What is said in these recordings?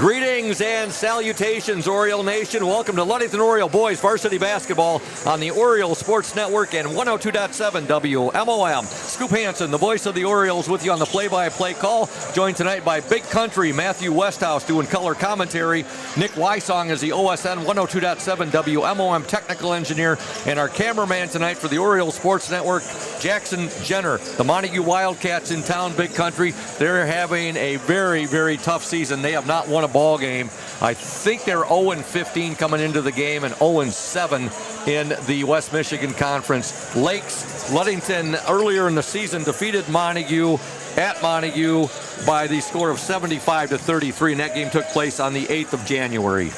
Greetings and salutations, Oriole Nation. Welcome to Ludington Oriole Boys Varsity Basketball on the Orioles Sports Network and 102.7 WMOM. Scoop Hansen, the voice of the Orioles, with you on the play-by-play call. Joined tonight by Big Country, Matthew Westhouse doing color commentary. Nick Wysong is the OSN 102.7 WMOM technical engineer. And our cameraman tonight for the Orioles Sports Network, Jackson Jenner. The Montague Wildcats in town, Big Country. They're having a very, very tough season. They have not won a ball game. I think they're 0-15 coming into the game and 0-7 in the West Michigan Conference. Lakes, Ludington earlier in the season defeated Montague at Montague by the score of 75-33, and that game took place on the 8th of January.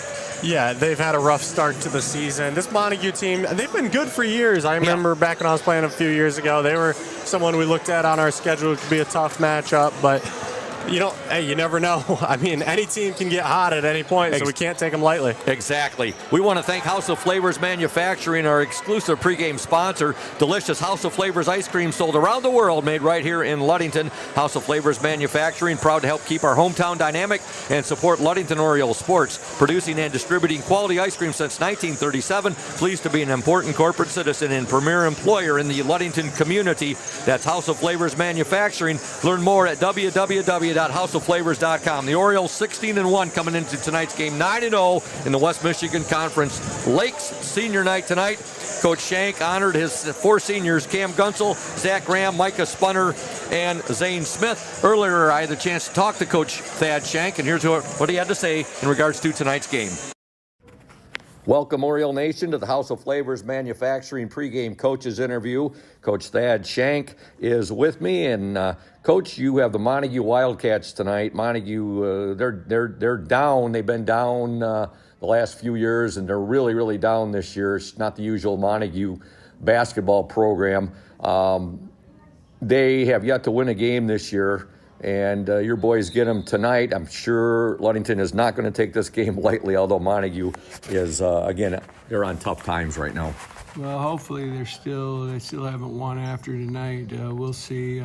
Yeah, they've had a rough start to the season. This Montague team, they've been good for years. I remember back when I was playing a few years ago, they were someone we looked at on our schedule. It could be a tough matchup, but you never know. I mean, any team can get hot at any point, so we can't take them lightly. Exactly. We want to thank House of Flavors Manufacturing, our exclusive pregame sponsor. Delicious House of Flavors ice cream sold around the world, made right here in Ludington. House of Flavors Manufacturing, proud to help keep our hometown dynamic and support Ludington Orioles sports. Producing and distributing quality ice cream since 1937. Pleased to be an important corporate citizen and premier employer in the Ludington community. That's House of Flavors Manufacturing. Learn more at www.houseofflavors.com. The Orioles 16-1 coming into tonight's game, 9-0 in the West Michigan Conference. Lakes senior night tonight. Coach Shank honored his four seniors, Cam Gunsel, Zach Graham, Micah Spunner, and Zane Smith. Earlier, I had the chance to talk to Coach Thad Shank, and here's what he had to say in regards to tonight's game. Welcome, Oriole Nation, to the House of Flavors Manufacturing pregame coaches interview. Coach Thad Shank is with me, and Coach, you have the Montague Wildcats tonight. Montague, they're down. They've been down the last few years, and they're really, really down this year. It's not the usual Montague basketball program. They have yet to win a game this year. And your boys get them tonight. I'm sure Ludington is not going to take this game lightly, although Montague is, again, they're on tough times right now. Well, hopefully they still haven't won after tonight. We'll see.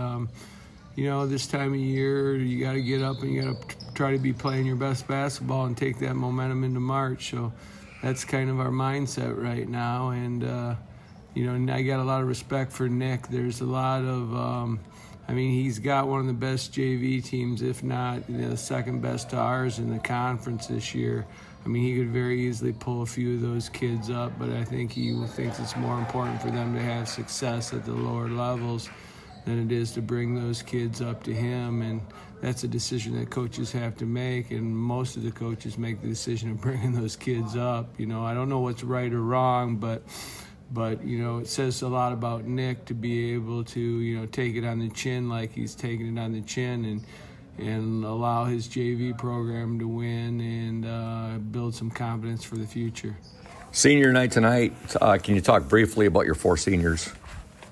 This time of year, you got to get up and you got to try to be playing your best basketball and take that momentum into March. So that's kind of our mindset right now. And, I got a lot of respect for Nick. There's a lot of... he's got one of the best JV teams, if not the second best to ours in the conference this year. He could very easily pull a few of those kids up, but I think he thinks it's more important for them to have success at the lower levels than it is to bring those kids up to him. And that's a decision that coaches have to make, and most of the coaches make the decision of bringing those kids up. I don't know what's right or wrong, but it says a lot about Nick to be able to, take it on the chin like he's taking it on the chin and allow his JV program to win and build some confidence for the future. Senior night tonight, can you talk briefly about your four seniors?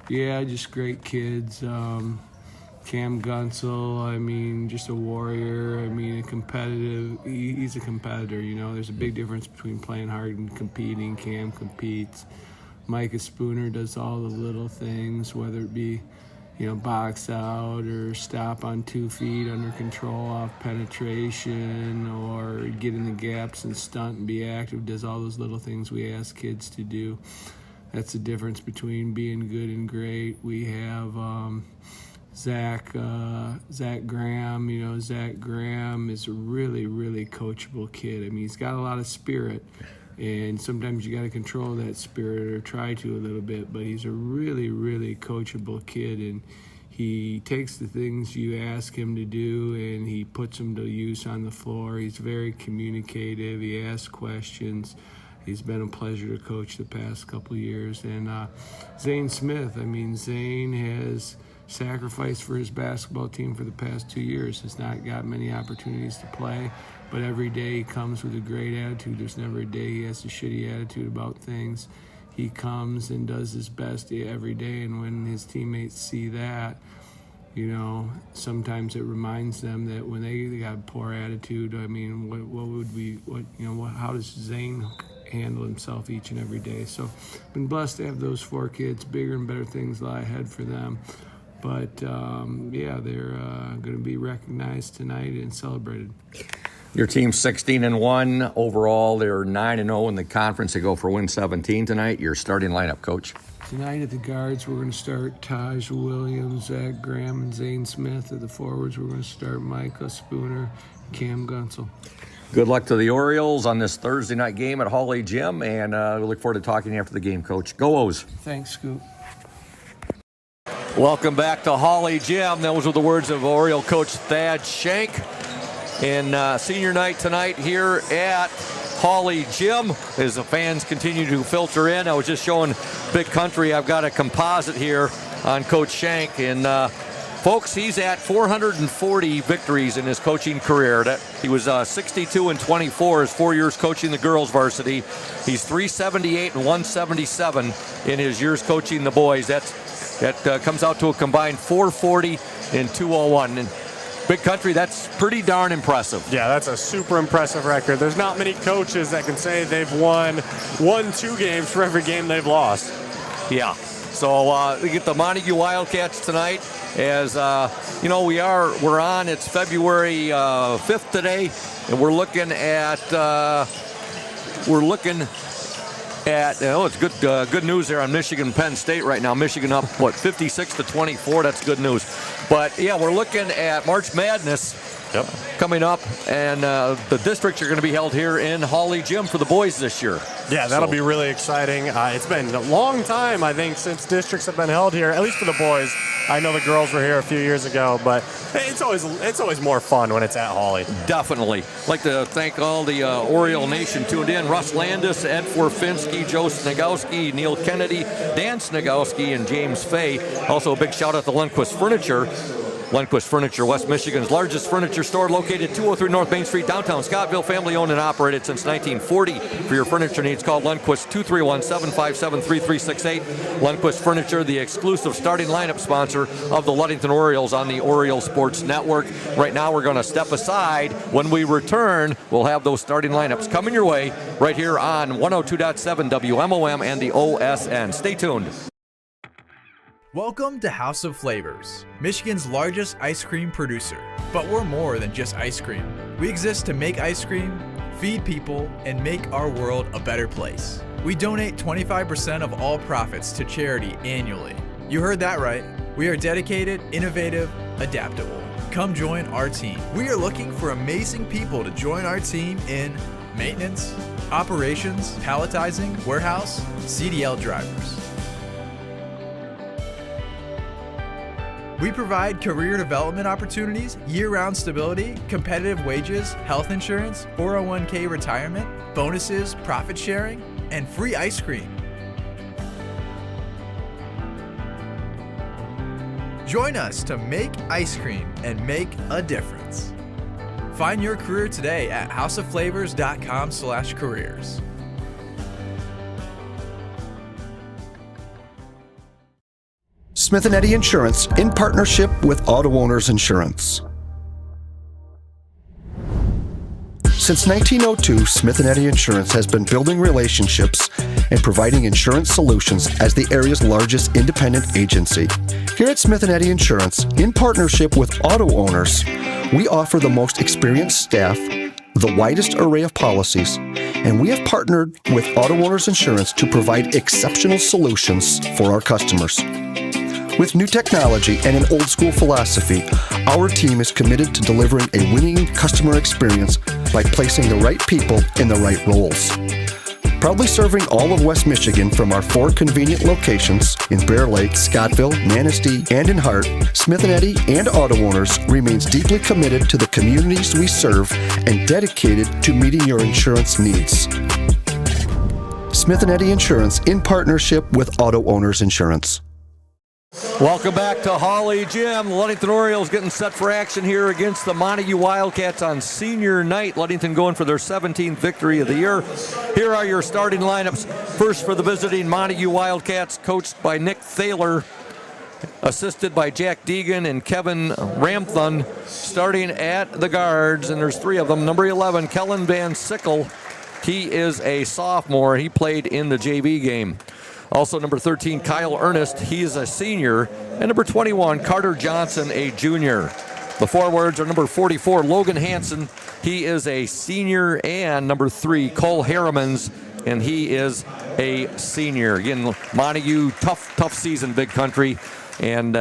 Yeah, just great kids. Cam Gunsel, just a warrior. A competitive. He's a competitor, There's a big difference between playing hard and competing. Cam competes. Micah Spooner does all the little things, whether it be, box out or stop on 2 feet under control off penetration or get in the gaps and stunt and be active, does all those little things we ask kids to do. That's the difference between being good and great. We have Zach Graham. Zach Graham is a really, really coachable kid. He's got a lot of spirit. And sometimes you got to control that spirit or try to a little bit, but he's a really, really coachable kid, and he takes the things you ask him to do and he puts them to use on the floor. He's very communicative. He asks questions. He's been a pleasure to coach the past couple of years. And Zane Smith, Zane has sacrificed for his basketball team for the past 2 years. Has not got many opportunities to play, but every day he comes with a great attitude. There's never a day he has a shitty attitude about things. He comes and does his best every day, and when his teammates see that, sometimes it reminds them that when they got a poor attitude, how does Zane handle himself each and every day? So I've been blessed to have those four kids. Bigger and better things lie ahead for them. But, they're going to be recognized tonight and celebrated. Your team's 16-1 overall. They're 9-0 in the conference. They go for win 17 tonight. Your starting lineup, Coach. Tonight at the guards, we're going to start Taj Williams, Zach Graham, and Zane Smith. At the forwards, we're going to start Micah Spooner, Cam Gunsel. Good luck to the Orioles on this Thursday night game at Hawley Gym, and we look forward to talking to you after the game, Coach. Go O's. Thanks, Scoop. Welcome back to Hawley Gym. Those were the words of Oriole coach Thad Shank. In senior night tonight here at Hawley Gym as the fans continue to filter in. I was just showing Big Country. I've got a composite here on Coach Shank. And folks, he's at 440 victories in his coaching career. He was 62-24 his 4 years coaching the girls varsity. He's 378 and 177 in his years coaching the boys. That comes out to a combined 440 and 201. And Big Country, that's pretty darn impressive. Yeah, that's a super impressive record. There's not many coaches that can say they've won 2 games for every game they've lost. Yeah. So we get the Montague Wildcats tonight. As we're on. It's February 5th today, and we're looking at it's good news there on Michigan Penn State right now. Michigan up 56-24. That's good news. But yeah, we're looking at March Madness coming up, and the districts are going to be held here in Hawley Gym for the boys this year. Yeah, that'll be really exciting. It's been a long time, I think, since districts have been held here, at least for the boys. I know the girls were here a few years ago, but it's always more fun when it's at Hawley. Definitely. I'd like to thank all the Oriole Nation tuned in. Russ Landis, Ed Forfinski, Joe Snagowski, Neil Kennedy, Dan Snagowski, and James Fay. Also a big shout out to Lundquist Furniture. Lundquist Furniture, West Michigan's largest furniture store, located 203 North Main Street, downtown Scottville. Family owned and operated since 1940. For your furniture needs, call Lundquist 231-757-3368. Lundquist Furniture, the exclusive starting lineup sponsor of the Ludington Orioles on the Oriole Sports Network. Right now, we're going to step aside. When we return, we'll have those starting lineups coming your way right here on 102.7 WMOM and the OSN. Stay tuned. Welcome to House of Flavors, Michigan's largest ice cream producer. But we're more than just ice cream. We exist to make ice cream, feed people, and make our world a better place. We donate 25% of all profits to charity annually. You heard that right. We are dedicated, innovative, adaptable. Come join our team. We are looking for amazing people to join our team in maintenance, operations, palletizing, warehouse, CDL drivers. We provide career development opportunities, year-round stability, competitive wages, health insurance, 401k retirement, bonuses, profit sharing, and free ice cream. Join us to make ice cream and make a difference. Find your career today at houseofflavors.com/careers. Smith & Eddy Insurance in partnership with Auto Owners Insurance. Since 1902, Smith & Eddy Insurance has been building relationships and providing insurance solutions as the area's largest independent agency. Here at Smith & Eddy Insurance, in partnership with Auto Owners, we offer the most experienced staff, the widest array of policies, and we have partnered with Auto Owners Insurance to provide exceptional solutions for our customers. With new technology and an old-school philosophy, our team is committed to delivering a winning customer experience by placing the right people in the right roles. Proudly serving all of West Michigan from our 4 convenient locations in Bear Lake, Scottville, Manistee, and in Hart, Smith & Eddy and Auto Owners remains deeply committed to the communities we serve and dedicated to meeting your insurance needs. Smith & Eddy Insurance in partnership with Auto Owners Insurance. Welcome back to Hawley Gym. The Ludington Orioles getting set for action here against the Montague Wildcats on senior night. Ludington going for their 17th victory of the year. Here are your starting lineups. First for the visiting Montague Wildcats, coached by Nick Thaler, assisted by Jack Deegan and Kevin Ramthun. Starting at the guards, and there's 3 of them. Number 11, Kellen Van Sickle. He is a sophomore. He played in the JV game. Also, number 13, Kyle Ernest. He is a senior. And number 21, Carter Johnson, a junior. The forwards are number 44, Logan Hansen, He is a senior. And number 3, Cole Harrimans, and he is a senior. Again, Montague, tough season, Big Country. And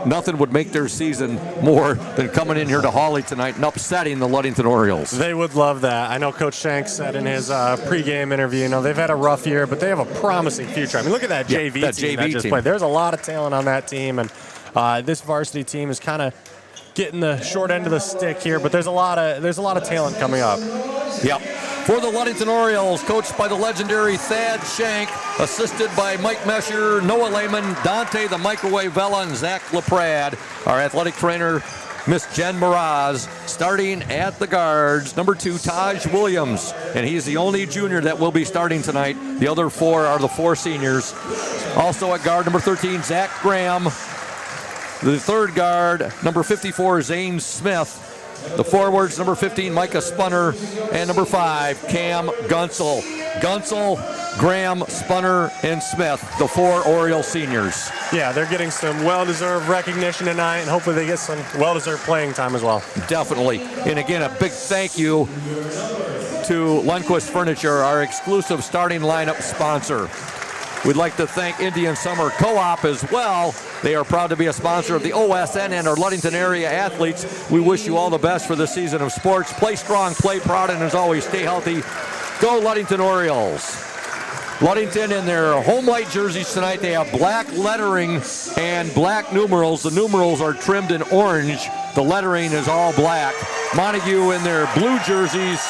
nothing would make their season more than coming in here to Hawley tonight and upsetting the Ludington Orioles. They would love that. I know Coach Shanks said in his pregame interview, they've had a rough year, but they have a promising future. I mean, look at that JV team that just played. There's a lot of talent on that team, and this varsity team is kind of getting the short end of the stick here, but there's a lot of talent coming up. Yep. For the Ludington Orioles, coached by the legendary Thad Shank, assisted by Mike Mesher, Noah Lehman, Dante the Microwave Vela, and Zach LaPrade. Our athletic trainer, Miss Jen Miraz, starting at the guards. Number 2, Taj Williams, and he's the only junior that will be starting tonight. The other 4 are the 4 seniors. Also at guard, number 13, Zach Graham. The third guard, number 54, Zane Smith. The forwards, number 15, Micah Spunner, and number 5, Cam Gunsel. Gunsel, Graham, Spunner, and Smith, the 4 Oriole seniors. Yeah, they're getting some well-deserved recognition tonight, and hopefully they get some well-deserved playing time as well. Definitely. And again, a big thank you to Lundquist Furniture, our exclusive starting lineup sponsor. We'd like to thank Indian Summer Co-op as well. They are proud to be a sponsor of the OSN and our Ludington area athletes. We wish you all the best for the season of sports. Play strong, play proud, and as always, stay healthy. Go Ludington Orioles. Ludington in their home white jerseys tonight, they have black lettering and black numerals. The numerals are trimmed in orange. The lettering is all black. Montague in their blue jerseys,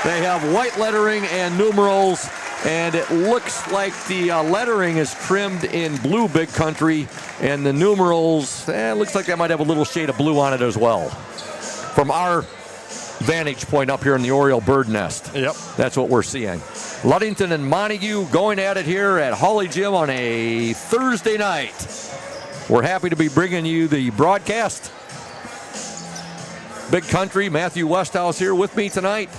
they have white lettering and numerals. And it looks like the lettering is trimmed in blue, Big Country, and the numerals, looks like that might have a little shade of blue on it as well. From our vantage point up here in the Oriole bird nest. Yep. That's what we're seeing. Ludington and Montague going at it here at Hawley Gym on a Thursday night. We're happy to be bringing you the broadcast. Big Country, Matthew Westhouse here with me tonight.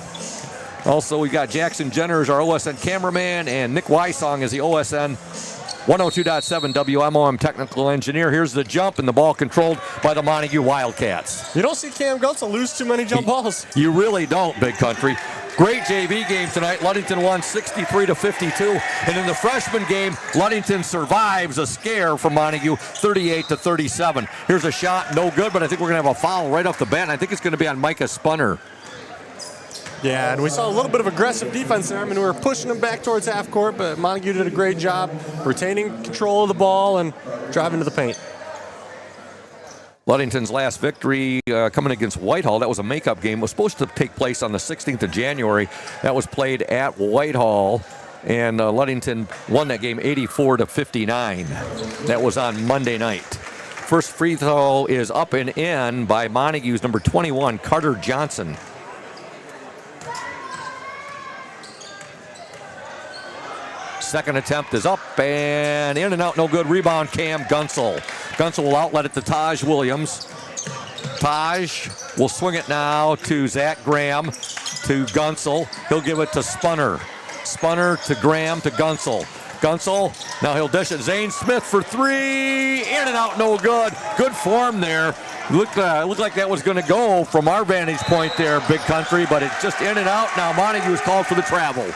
Also, we got Jackson Jenner as our OSN cameraman, and Nick Wysong as the OSN 102.7 WMOM technical engineer. Here's the jump, and the ball controlled by the Montague Wildcats. You don't see Cam Gunsel lose too many jump balls. You really don't, Big Country. Great JV game tonight. Ludington won 63-52. And in the freshman game, Ludington survives a scare from Montague, 38-37. Here's a shot, no good, but I think we're going to have a foul right off the bat, and I think it's going to be on Micah Spunner. Yeah, and we saw a little bit of aggressive defense there. I mean, we were pushing them back towards half court, but Montague did a great job retaining control of the ball and driving to the paint. Ludington's last victory coming against Whitehall, that was a makeup game, was supposed to take place on the 16th of January. That was played at Whitehall, and Ludington won that game 84-59. That was on Monday night. First free throw is up and in by Montague's number 21, Carter Johnson. Second attempt is up and in and out, no good. Rebound, Cam Gunsel. Gunsel will outlet it to Taj Williams. Taj will swing it now to Zach Graham, to Gunsel. He'll give it to Spunner. Spunner to Graham to Gunsel. Gunsel, now he'll dish it. Zane Smith for 3, in and out, no good. Good form there. Looked like that was going to go from our vantage point there, Big Country, but it's just in and out. Now Montague is called for the travel.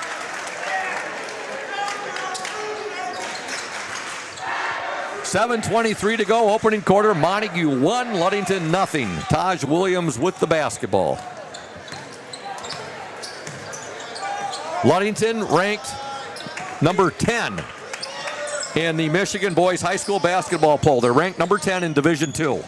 .7:23 to go, opening quarter. Montague 1, Ludington nothing. Taj Williams with the basketball. Ludington ranked number 10 in the Michigan Boys High School basketball poll. They're ranked number 10 in Division II.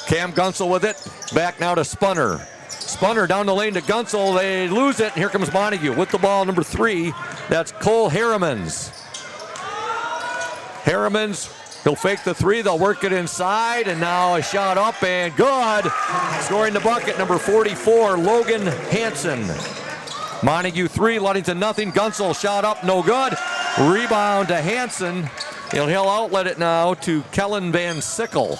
Cam Gunsel with it. Back now to Spunner. Spunner down the lane to Gunsel. They lose it. And here comes Montague with the ball, number 3. That's Cole Harrimans. Harrimans, he'll fake the 3. They'll work it inside. And now a shot up and good. Scoring the bucket, number 44, Logan Hansen. Montague 3, Ludington nothing. Gunsel shot up, no good. Rebound to Hansen. He'll outlet it now to Kellen Van Sickle.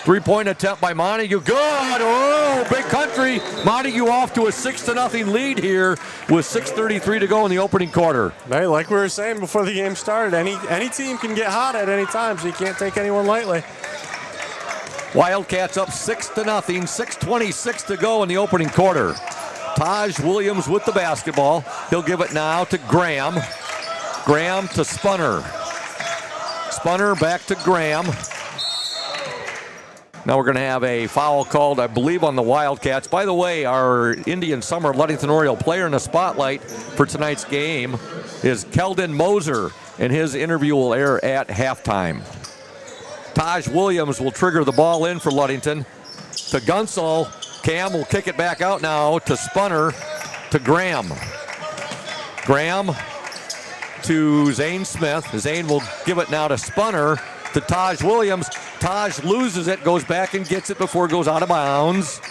3-point attempt by Montague. Good. Oh, Big Country. Montague off to a 6-0 lead here with 6:33 to go in the opening quarter. Hey, like we were saying before the game started, any team can get hot at any time, so you can't take anyone lightly. Wildcats up 6-0, 6:26 to go in the opening quarter. Taj Williams with the basketball. He'll give it now to Graham. Graham to Spunner. Spunner back to Graham. Now we're going to have a foul called, I believe, on the Wildcats. By the way, our Indian Summer Ludington Oriole player in the spotlight for tonight's game is Keldon Moser, and his interview will air at halftime. Taj Williams will trigger the ball in for Ludington. To Gunsel. Cam will kick it back out now to Spunner, to Graham. Graham to Zane Smith. Zane will give it now to Spunner, to Taj Williams. Taj loses it, goes back and gets it before it goes out of bounds.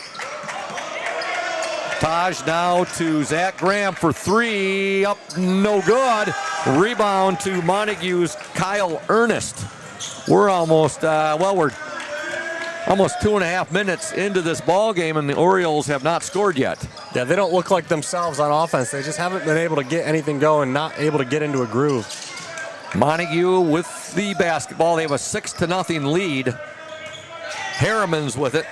Taj now to Zach Graham for three, up, no good. Rebound to Montague's Kyle Ernest. We're almost, we're almost 2.5 minutes into this ball game, and the Orioles have not scored yet. Yeah, they don't look like themselves on offense. They just haven't been able to get anything going, not able to get into a groove. Montague with the basketball. They have a 6-0 lead. Harriman's with it.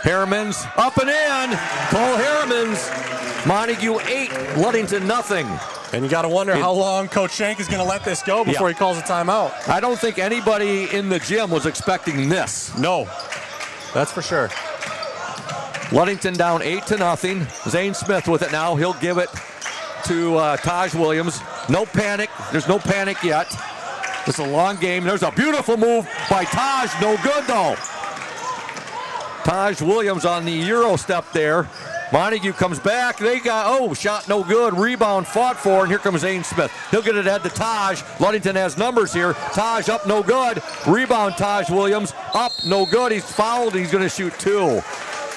Harriman's up and in. Cole Harriman's. Montague 8, Ludington nothing. And you got to wonder how long Coach Shank is going to let this go before he calls a timeout. I don't think anybody in the gym was expecting this. No, that's for sure. Ludington down 8-0. Zane Smith with it now. He'll give it to Taj Williams. No panic. There's no panic yet. It's a long game. There's a beautiful move by Taj. No good, though. Taj Williams on the Euro step there. Montague comes back. They got, shot no good. Rebound fought for, and here comes Zane Smith. He'll get it ahead to Taj. Ludington has numbers here. Taj up, no good. Rebound, Taj Williams. Up, no good. He's fouled. He's going to shoot two.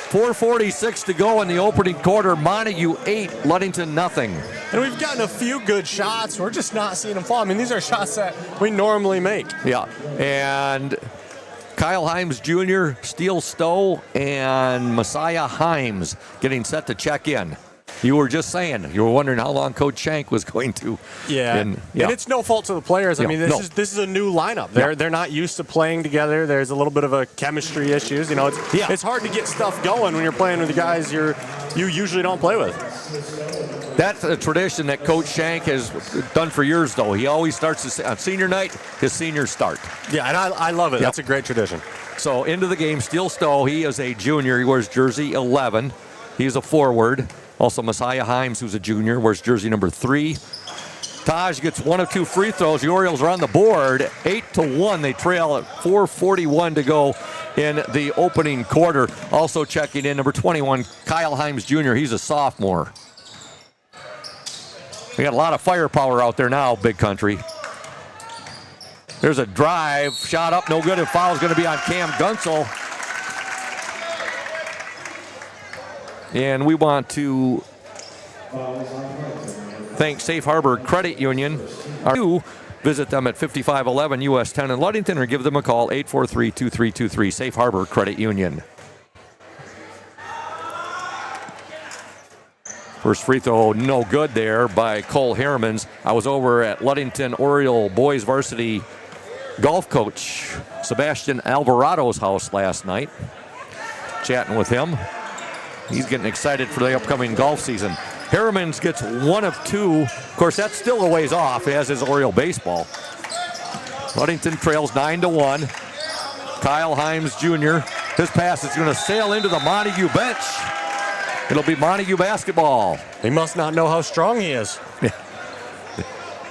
4:46 to go in the opening quarter. Montague 8, Ludington nothing. And we've gotten a few good shots. We're just not seeing them fall. I mean, these are shots that we normally make. Yeah, and Kyle Himes Jr., Steele Stowe, and Messiah Himes getting set to check in. You were just saying, you were wondering how long Coach Shank was going to. Yeah, and it's no fault to the players. I mean, this is a new lineup. They're not used to playing together. There's a little bit of a chemistry issues. You know, it's hard to get stuff going when you're playing with the guys you usually don't play with. That's a tradition that Coach Shank has done for years, though. He always starts on senior night, his seniors start. Yeah, and I love it. Yep. That's a great tradition. So into the game, Steele Stowe. He is a junior. He wears jersey 11. He's a forward. Also, Messiah Himes, who's a junior, wears jersey number 3. Taj gets 1 of 2 free throws. The Orioles are on the board, 8-1. They trail at 4:41 to go in the opening quarter. Also checking in, number 21, Kyle Himes Jr. He's a sophomore. We got a lot of firepower out there now, Big Country. There's a drive, shot up, no good, and foul's going to be on Cam Gunsel. And we want to thank Safe Harbor Credit Union. Visit them at 5511 US 10 in Ludington or give them a call, 843-2323, Safe Harbor Credit Union. First free throw, no good there by Cole Harrimans. I was over at Ludington Oriole boys varsity golf coach Sebastian Alvarado's house last night, chatting with him. He's getting excited for the upcoming golf season. Harrimans gets 1 of 2. Of course, that's still a ways off, as is Oriole baseball. Ludington trails 9-1. Kyle Himes Jr. His pass is going to sail into the Montague bench. It'll be Montague basketball. He must not know how strong he is. Yeah.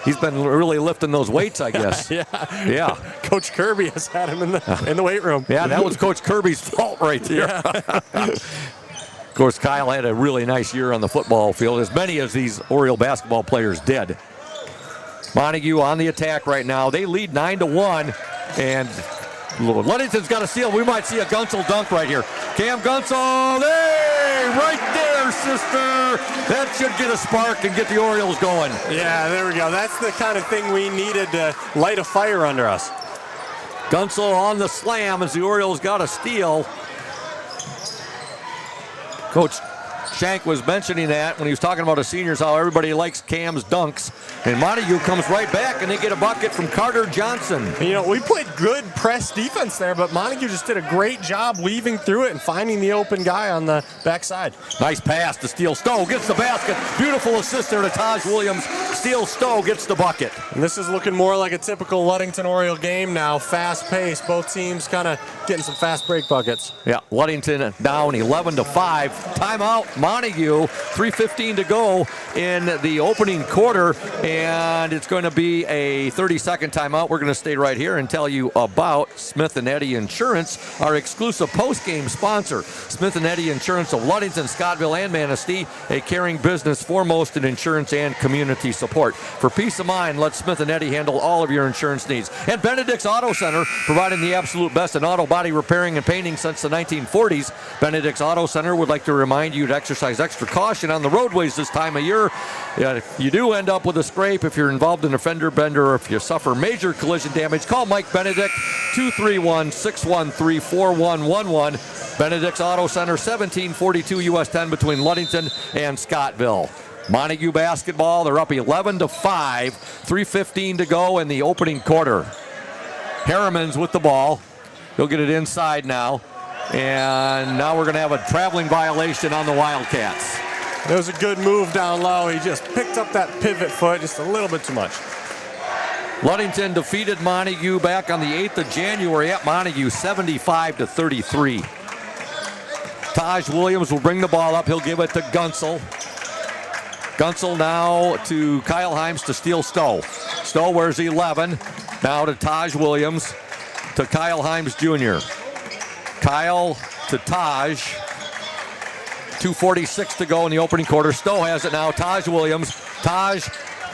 He's been really lifting those weights, I guess. Yeah. Coach Kirby has had him in the weight room. Yeah, that was Coach Kirby's fault right there. Yeah. Of course, Kyle had a really nice year on the football field, as many as these Oriole basketball players did. Montague on the attack right now. They lead 9-1, and Ludington's got a steal. We might see a Gunsel dunk right here. Cam Gunsel, hey, right there, sister. That should get a spark and get the Orioles going. Yeah, there we go. That's the kind of thing we needed to light a fire under us. Gunsel on the slam as the Orioles got a steal. Coach Shank was mentioning that when he was talking about the seniors, how everybody likes Cam's dunks. And Montague comes right back, and they get a bucket from Carter Johnson. You know, we played good press defense there, but Montague just did a great job weaving through it and finding the open guy on the backside. Nice pass to Steele Stowe. Gets the basket. Beautiful assist there to Taj Williams. Steele Stowe gets the bucket. And this is looking more like a typical Ludington Oriole game now. Fast pace. Both teams kind of getting some fast break buckets. Yeah, Ludington down 11-5. Timeout, Montague. 3:15 to go in the opening quarter, and it's going to be a 30-second timeout. We're going to stay right here and tell you about Smith & Eddy Insurance, our exclusive post-game sponsor. Smith & Eddy Insurance of Ludington, Scottville, and Manistee, a caring business foremost in insurance and community support. For peace of mind, let Smith & Eddy handle all of your insurance needs. And Benedict's Auto Center, providing the absolute best in auto body repairing and painting since the 1940s. Benedict's Auto Center would like to remind you to exercise extra caution on the roadways this time of year. If you do end up with a scrape, if you're involved in a fender bender, or if you suffer major collision damage, call Mike Benedict, 231-613-4111. Benedict's Auto Center, 1742 US 10 between Ludington and Scottville. Montague basketball, they're up 11-5, 3:15 to go in the opening quarter. Harriman's with the ball. He'll get it inside now. And now we're going to have a traveling violation on the Wildcats. It was a good move down low. He just picked up that pivot foot just a little bit too much. Ludington defeated Montague back on the 8th of January at Montague, 75-33. Taj Williams will bring the ball up. He'll give it to Gunsel. Gunsel now to Kyle Himes to Steele Stowe. Stowe wears 11. Now to Taj Williams to Kyle Himes Jr. Kyle to Taj. 2:46 to go in the opening quarter. Stowe has it now. Taj Williams. Taj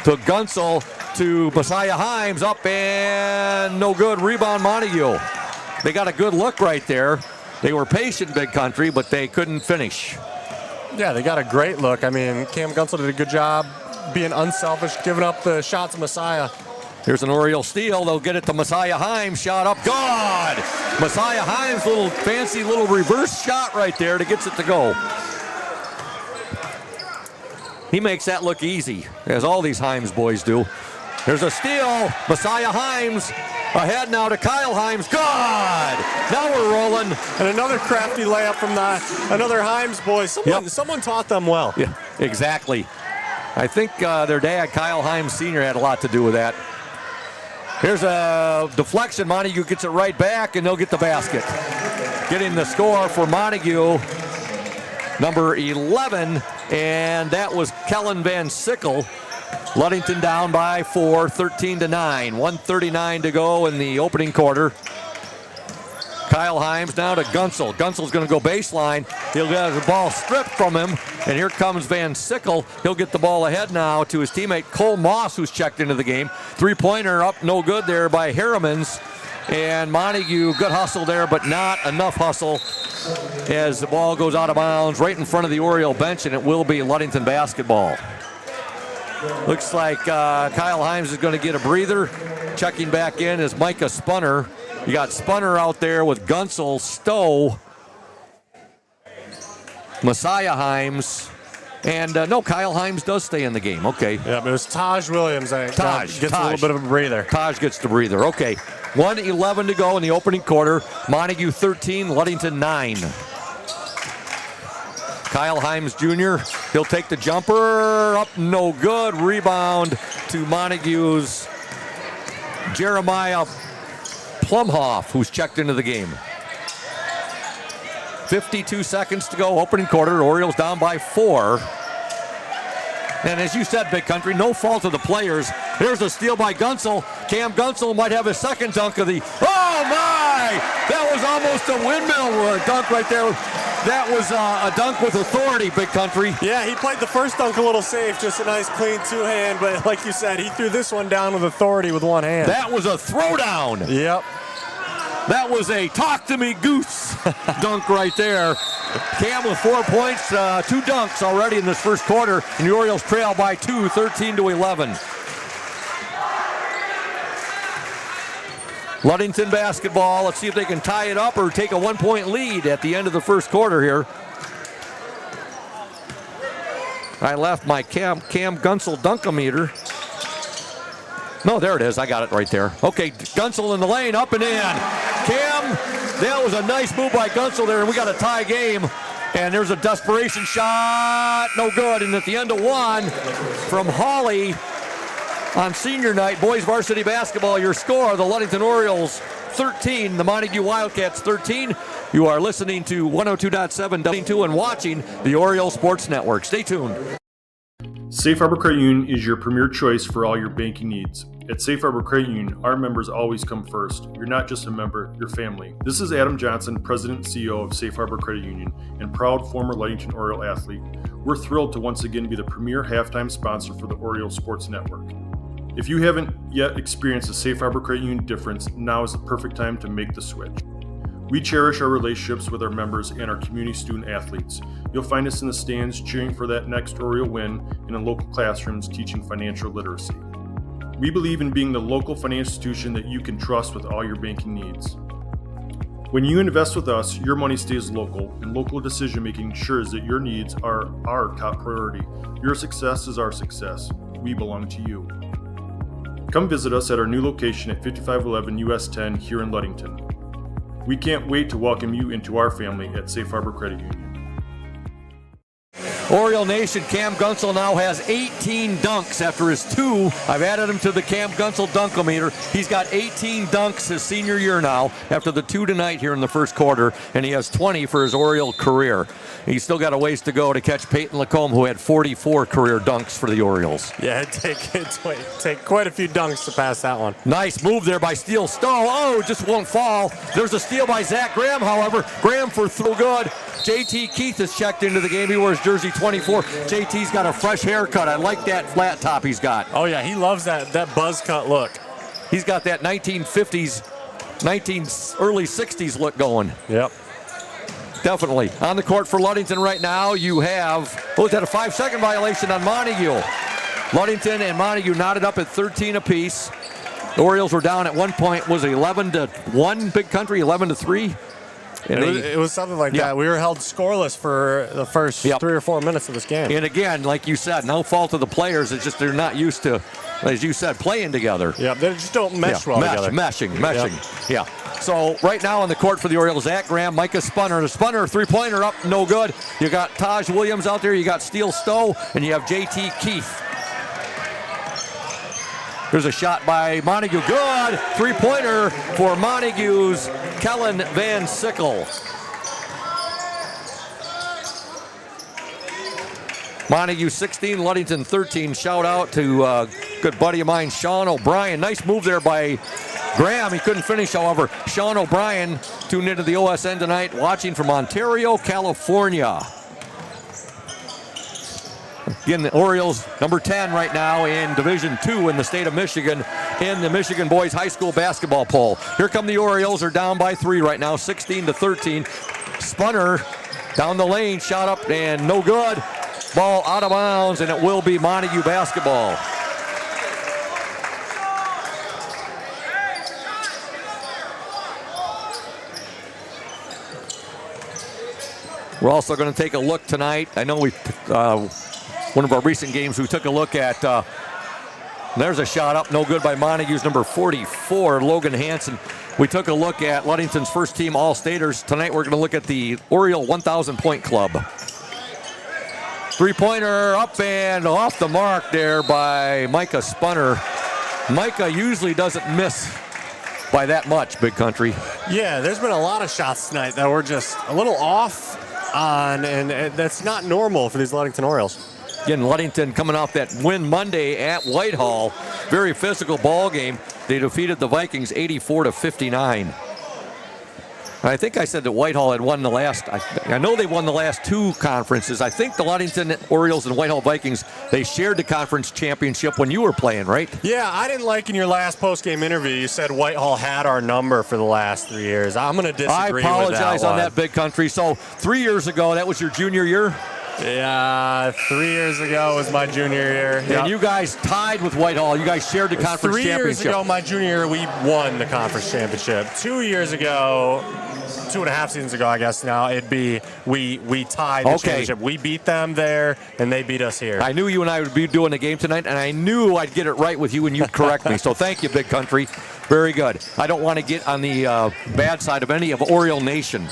to Gunsel to Messiah Himes. Up and no good. Rebound Montague. They got a good look right there. They were patient, Big Country, but they couldn't finish. Yeah, they got a great look. I mean, Cam Gunsel did a good job being unselfish, giving up the shot to Messiah. Here's an Oriole steal. They'll get it to Messiah Himes. Shot up. Good! Messiah Himes, little fancy little reverse shot right there that gets it to go. He makes that look easy, as all these Himes boys do. There's a steal. Messiah Himes ahead now to Kyle Himes. Good! Now we're rolling. And another crafty layup from another Himes boy. Someone taught them well. Yeah, exactly. I think their dad, Kyle Himes Sr., had a lot to do with that. Here's a deflection. Montague gets it right back, and they'll get the basket. Getting the score for Montague, number 11, and that was Kellen Van Sickle. Ludington down by 4, 13-9. 1:39 to go in the opening quarter. Kyle Himes now to Gunsel. Gunsel's going to go baseline. He'll get the ball stripped from him, and here comes Van Sickle. He'll get the ball ahead now to his teammate Cole Moss, who's checked into the game. Three-pointer up, no good there by Harrimans. And Montague, good hustle there, but not enough hustle as the ball goes out of bounds right in front of the Oriole bench, and it will be Ludington basketball. Looks like Kyle Himes is going to get a breather. Checking back in is Micah Spunner. You got Spunner out there with Gunsel, Stowe, Messiah Himes, and no, Kyle Himes does stay in the game. Okay. Yeah, but it was Taj Williams. Taj gets a little bit of a breather. Taj gets the breather. Okay. 1:11 to go in the opening quarter. Montague 13, Ludington 9. Kyle Himes Jr., he'll take the jumper, up no good. Rebound to Montague's Jeremiah Plumhoff, who's checked into the game. 52 seconds to go, opening quarter. Orioles down by 4. And as you said, Big Country, no fault of the players. Here's a steal by Gunsel. Cam Gunsel might have his second dunk of the... Oh, my! That was almost a windmill dunk right there. That was a dunk with authority, Big Country. Yeah, he played the first dunk a little safe, just a nice clean two-hand. But like you said, he threw this one down with authority with one hand. That was a throwdown. Yep. That was a talk to me goose dunk right there. Cam with 4 points, 2 dunks already in this first quarter, and the Orioles trail by 2, 13-11. Ludington basketball. Let's see if they can tie it up or take a 1-point lead at the end of the first quarter here. I left my Cam Gunsel dunkometer. No, there it is. I got it right there. Okay, Gunsel in the lane, up and in. Cam, that was a nice move by Gunsel there, and we got a tie game. And there's a desperation shot, no good. And at the end of one from Hawley on senior night, boys varsity basketball, your score, the Ludington Orioles 13, the Montague Wildcats 13. You are listening to 102.7 W2 and watching the Orioles Sports Network. Stay tuned. Safe Harbor Credit Union is your premier choice for all your banking needs. At Safe Harbor Credit Union, our members always come first. You're not just a member, you're family. This is Adam Johnson, President and CEO of Safe Harbor Credit Union and proud former Ludington Oriole athlete. We're thrilled to once again be the premier halftime sponsor for the Orioles Sports Network. If you haven't yet experienced the Safe Harbor Credit Union difference, now is the perfect time to make the switch. We cherish our relationships with our members and our community student athletes. You'll find us in the stands cheering for that next Oriole win and in local classrooms teaching financial literacy. We believe in being the local financial institution that you can trust with all your banking needs. When you invest with us, your money stays local, and local decision-making ensures that your needs are our top priority. Your success is our success. We belong to you. Come visit us at our new location at 5511 US 10 here in Ludington. We can't wait to welcome you into our family at Safe Harbor Credit Union. Oriole Nation, Cam Gunsel now has 18 dunks after his 2. I've added him to the Cam Gunsel dunkometer. He's got 18 dunks his senior year now after the 2 tonight here in the first quarter, and he has 20 for his Oriole career. He's still got a ways to go to catch Peyton Lacombe, who had 44 career dunks for the Orioles. Yeah, it'd take quite a few dunks to pass that one. Nice move there by Steele Stowe. Oh, just won't fall. There's a steal by Zach Graham, however. Graham for throw good. JT Keith has checked into the game. He wears jersey 24. JT's got a fresh haircut. I like that flat top he's got. Oh, yeah, he loves that buzz cut look. He's got that 1950s, early 60s look going. Yep. Definitely. On the court for Ludington right now, you have, is that a 5-second violation on Montague? Ludington and Montague knotted up at 13 apiece. The Orioles were down at one point, was it 11-1, Big Country, 11-3? It was something like that. We were held scoreless for the first 3 or 4 minutes of this game. And again, like you said, no fault of the players. It's just they're not used to, as you said, playing together. Yeah, they just don't mesh well together. Meshing. Yeah. So right now on the court for the Orioles, Zach Graham, Micah Spunner. The Spunner three-pointer up, no good. You got Taj Williams out there. You got Steele Stowe, and you have JT Keith. There's a shot by Montague. Good. Three-pointer for Montague's Kellen Van Sickle. Montague 16, Ludington 13. Shout out to a good buddy of mine, Sean O'Brien. Nice move there by Graham. He couldn't finish, however. Sean O'Brien tuned into the OSN tonight, watching from Ontario, California. Again, the Orioles, number 10 right now in Division II in the state of Michigan in the Michigan Boys High School basketball poll. Here come the Orioles. They're down by 3 right now, 16-13. Spunner down the lane, shot up and no good. Ball out of bounds, and it will be Montague basketball. We're also going to take a look tonight. I know one of our recent games, we took a look at, there's a shot up, no good by Montague's number 44, Logan Hansen. We took a look at Ludington's first team All-Staters. Tonight we're going to look at the Oriole 1,000-point club. Three-pointer up and off the mark there by Micah Spunner. Micah usually doesn't miss by that much, Big Country. Yeah, there's been a lot of shots tonight that were just a little off on, and that's not normal for these Ludington Orioles. Again, Ludington coming off that win Monday at Whitehall. Very physical ball game. They defeated the Vikings 84-59. I think I said that Whitehall had won the last, I know they won the last 2 conferences. I think the Ludington Orioles and Whitehall Vikings, they shared the conference championship when you were playing, right? Yeah, I didn't like in your last post-game interview, you said Whitehall had our number for the last 3 years. I'm going to disagree with that. I apologize on that, Big Country. So 3 years ago, that was your junior year? Yeah, 3 years ago was my junior year. And you guys tied with Whitehall. You guys shared the conference 3 championship. years ago, my junior year, we won the conference championship. 2 years ago, 2.5 seasons ago, I guess now, it'd be we tied the championship. We beat them there, and they beat us here. I knew you and I would be doing the game tonight, and I knew I'd get it right with you, and you'd correct me. So thank you, Big Country. Very good. I don't want to get on the bad side of any of Oriole Nation.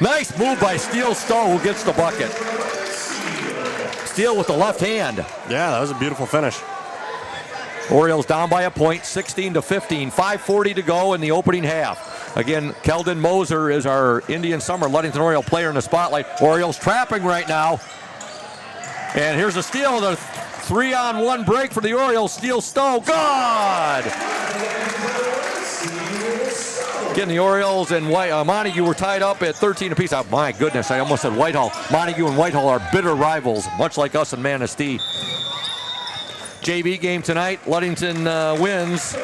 Nice move by Steele Stowe, who gets the bucket. Steele with the left hand. Yeah, that was a beautiful finish. Orioles down by a point, 16-15, 5:40 to go in the opening half. Again, Keldon Moser is our Indian Summer Ludington Oriole player in the spotlight. Orioles trapping right now. And here's a steal, the 3-on-1 break for the Orioles. Steele Stowe, good! Again, the Orioles and Montague were tied up at 13 apiece. Oh, my goodness, I almost said Whitehall. Montague and Whitehall are bitter rivals, much like us and Manistee. JV game tonight. Ludington wins.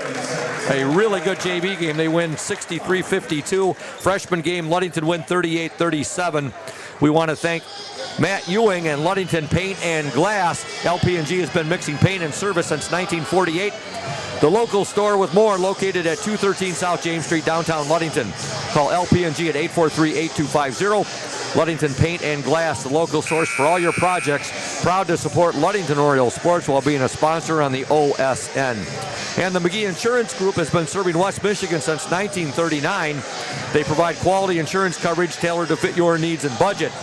A really good JV game. They win 63-52. Freshman game, Ludington win 38-37. We want to thank Matt Ewing and Ludington Paint and Glass. LP&G has been mixing paint and service since 1948. The local store with more located at 213 South James Street, downtown Ludington. Call LP&G at 843-8250. Ludington Paint and Glass, the local source for all your projects. Proud to support Ludington Orioles sports while being a sponsor on the OSN. And the McGee Insurance Group has been serving West Michigan since 1939. They provide quality insurance coverage tailored to fit your needs and budget.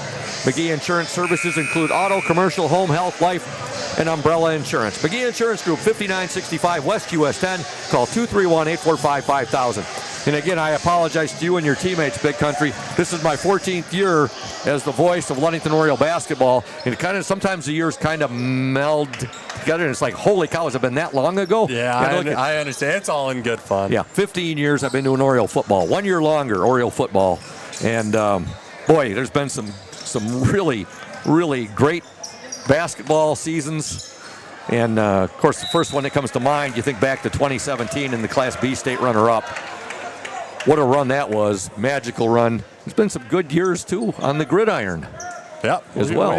McGee Insurance services include auto, commercial, home, health, life, and umbrella insurance. McGee Insurance Group, 5965 West US 10. Call 231-845-5000. And again, I apologize to you and your teammates, Big Country. This is my 14th year as the voice of Ludington Oriole basketball. And it kind of, sometimes the years kind of meld together, and it's like, holy cow, has it been that long ago? Yeah, I understand. It's all in good fun. Yeah, 15 years I've been doing Oriole football. 1 year longer, Oriole football. And boy, there's been some really, really great basketball seasons. And of course, the first one that comes to mind, you think back to 2017 in the Class B state runner-up. What a run that was. Magical run. There's been some good years, too, on the gridiron. Yep. As well.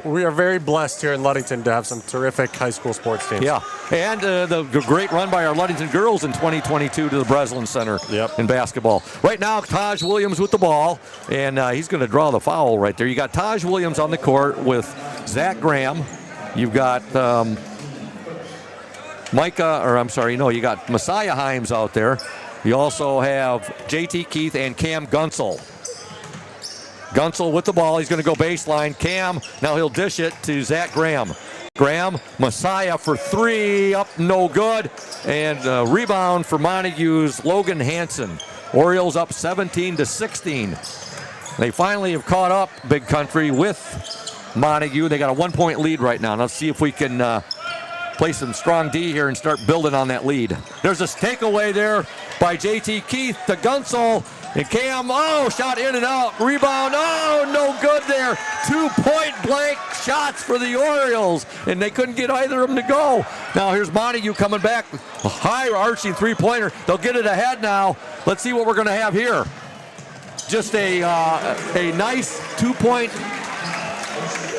We are very blessed here in Ludington to have some terrific high school sports teams. Yeah. And the great run by our Ludington girls in 2022 to the Breslin Center in basketball. Right now, Taj Williams with the ball, and he's going to draw the foul right there. You got Taj Williams on the court with Zach Graham. You've got you got Messiah Himes out there. You also have JT Keith and Cam Gunsel. Gunsel with the ball. He's going to go baseline. Cam, now he'll dish it to Zach Graham. Graham, Messiah for three, up no good. And rebound for Montague's Logan Hansen. Orioles up 17-16. They finally have caught up, Big Country, with Montague. They got a 1-point lead right now. Let's see if we can play some strong D here and start building on that lead. There's a takeaway there by JT Keith to Gunsel. And Cam, shot in and out. Rebound, no good there. 2 point-blank shots for the Orioles, and they couldn't get either of them to go. Now here's Montague coming back. A high-arching three-pointer. They'll get it ahead now. Let's see what we're going to have here. Just a nice 2-point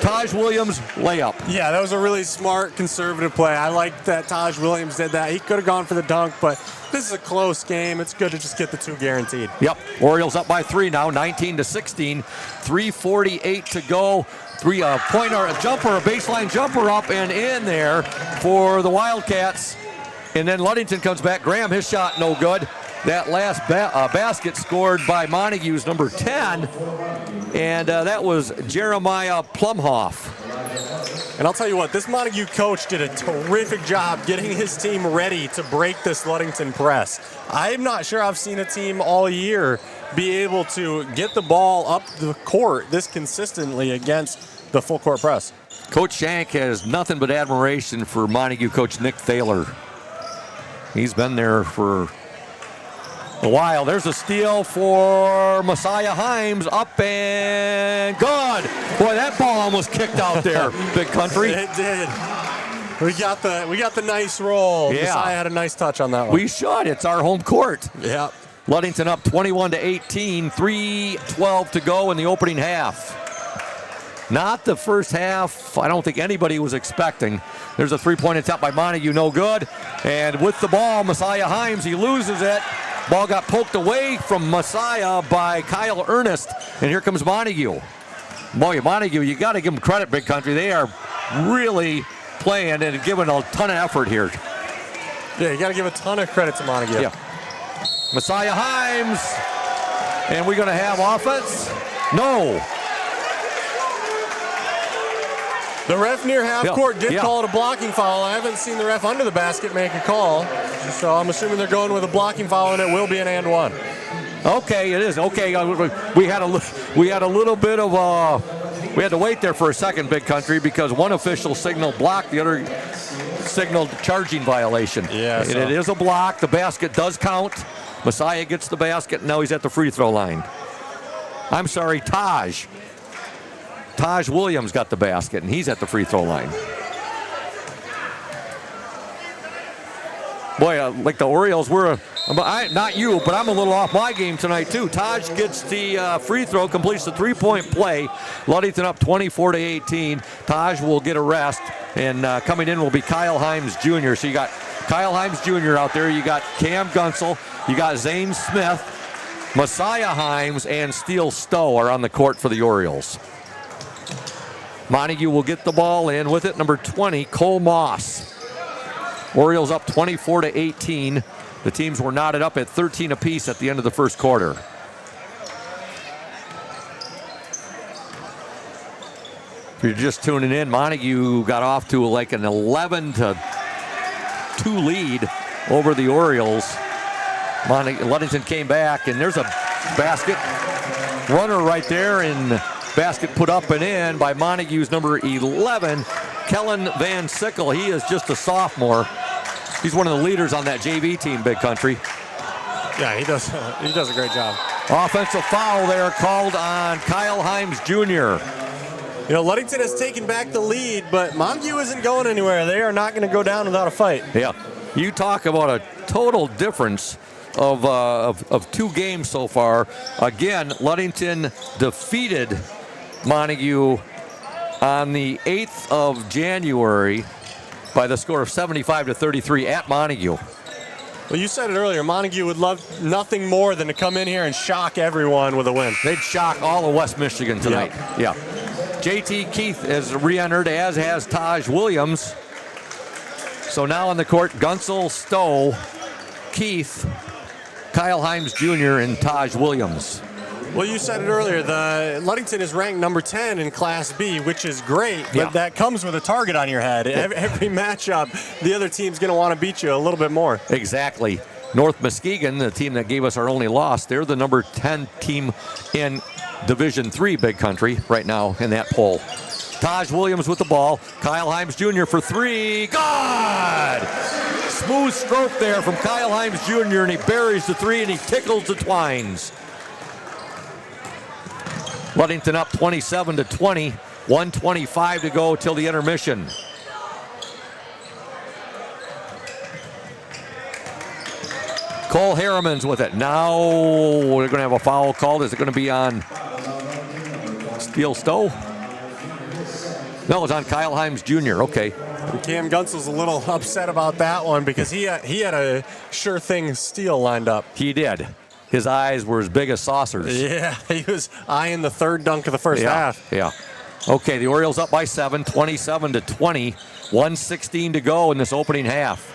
Taj Williams layup. Yeah, that was a really smart, conservative play. I like that Taj Williams did that. He could have gone for the dunk, but this is a close game. It's good to just get the two guaranteed. Yep. Orioles up by 3 now, 19-16. 3:48 to go. Three-pointer, a jumper, a baseline jumper up and in there for the Wildcats. And then Ludington comes back. Graham, his shot no good. That last basket scored by Montague's number 10. And that was Jeremiah Plumhoff. And I'll tell you what, this Montague coach did a terrific job getting his team ready to break this Ludington press. I'm not sure I've seen a team all year be able to get the ball up the court this consistently against the full court press. Coach Shank has nothing but admiration for Montague coach Nick Thaler. He's been there for a while. There's a steal for Messiah Himes, up and good. Boy, that ball almost kicked out there, Big Country. It did. We got the nice roll. Yeah. Messiah had a nice touch on that one. We should. It's our home court. Yeah. Ludington up 21-18, 3:12 to go in the opening half. Not the first half I don't think anybody was expecting. There's a three-point attempt by Montague, no good. And with the ball, Messiah Himes, he loses it. Ball got poked away from Messiah by Kyle Ernest. And here comes Montague. Boy, Montague, you got to give them credit, Big Country. They are really playing and giving a ton of effort here. Yeah, you got to give a ton of credit to Montague. Yeah. Messiah Himes. And we're going to have offense? No. The ref near half court did call it a blocking foul. I haven't seen the ref under the basket make a call. So I'm assuming they're going with a blocking foul, and it will be an and one. Okay, it is. Okay, we had a little bit of we had to wait there for a second, Big Country, because one official signaled block, the other signaled charging violation. Yeah, and it is a block. The basket does count. Messiah gets the basket, and now he's at the free throw line. I'm sorry, Taj Williams got the basket, and he's at the free throw line. Boy, like the Orioles, not you, but I'm a little off my game tonight, too. Taj gets the free throw, completes the three-point play. Ludington up 24-18. Taj will get a rest, and coming in will be Kyle Himes Jr. So you got Kyle Himes Jr. out there. You got Cam Gunsel. You got Zane Smith. Messiah Himes and Steele Stowe are on the court for the Orioles. Montague will get the ball in with it. Number 20, Cole Moss. Orioles up 24-18. The teams were knotted up at 13 apiece at the end of the first quarter. If you're just tuning in, Montague got off to like an 11-2 lead over the Orioles. Ludington came back, and there's a basket runner right there, and basket put up and in by Montague's number 11, Kellen Van Sickle. He is just a sophomore. He's one of the leaders on that JV team, Big Country. Yeah, he does a great job. Offensive foul there called on Kyle Himes Jr. You know, Ludington has taken back the lead, but Montague isn't going anywhere. They are not going to go down without a fight. Yeah, you talk about a total difference of two games so far. Again, Ludington defeated Montague on the 8th of January by the score of 75-33 at Montague. Well, you said it earlier. Montague would love nothing more than to come in here and shock everyone with a win. They'd shock all of West Michigan tonight. Yeah. JT Keith has re-entered, as has Taj Williams. So now on the court, Gunsel, Stowe, Keith, Kyle Himes Jr., and Taj Williams. Well, you said it earlier. The Ludington is ranked number 10 in Class B, which is great, but that comes with a target on your head. Every matchup, the other team's going to want to beat you a little bit more. Exactly. North Muskegon, the team that gave us our only loss, they're the number 10 team in Division III, Big Country, right now in that poll. Taj Williams with the ball. Kyle Himes Jr. for three. Good! Smooth stroke there from Kyle Himes Jr., and he buries the three, and he tickles the twines. Ludington up 27-20. 1:25 to go till the intermission. Cole Harriman's with it. Now we're going to have a foul called. Is it going to be on Steele Stowe? No, it's on Kyle Himes Jr. Okay. And Cam Gunsel's a little upset about that one because he had a sure thing steal lined up. He did. His eyes were as big as saucers. Yeah, he was eyeing the third dunk of the first half. Yeah. Okay, the Orioles up by 7, 27-20. 1:16 to go in this opening half.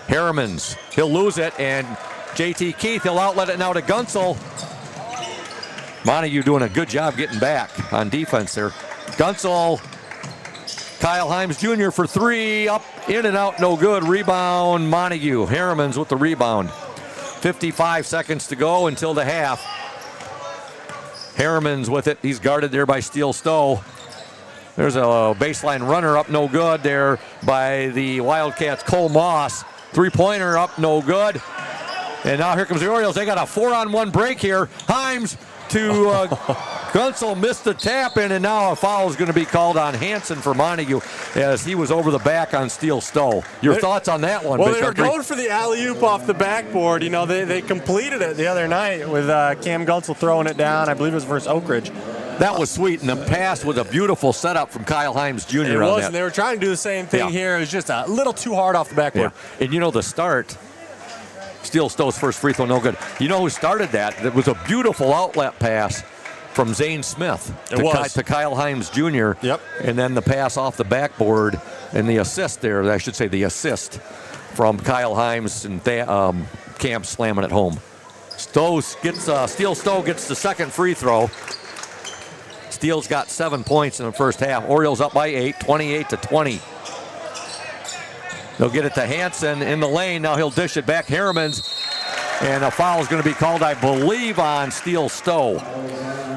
Harriman's, he'll lose it, and JT Keith, he'll outlet it now to Gunsel. Montague doing a good job getting back on defense there. Gunsel, Kyle Himes Jr. for three, up, in and out, no good. Rebound, Montague. Harriman's with the rebound. 55 seconds to go until the half. Harriman's with it. He's guarded there by Steele Stowe. There's a baseline runner up, no good there by the Wildcats. Cole Moss. Three-pointer up, no good. And now here comes the Orioles. They got a 4-on-1 break here. Himes to Gunsel missed the tap in, and now a foul is going to be called on Hansen for Montague as he was over the back on Steele Stowe. Your thoughts on that one? Well, they were going for the alley-oop off the backboard. You know, they completed it the other night with Cam Gunsel throwing it down. I believe it was versus Oak Ridge. That was sweet, and the pass was a beautiful setup from Kyle Himes Jr. It on was, that. and they were trying to do the same thing here. It was just a little too hard off the backboard. Yeah. And you know the start, Steele Stowe's first free throw, no good. You know who started that? It was a beautiful outlet pass from Zane Smith to Kyle Himes Jr. Yep. And then the pass off the backboard and the assist there, I should say the assist from Kyle Himes and Camp slamming it home. Steele Stowe gets the second free throw. Steele's got 7 points in the first half. Orioles up by 8, 28-20. They'll get it to Hansen in the lane. Now he'll dish it back. Harriman's, and a foul is going to be called, I believe, on Steele Stowe.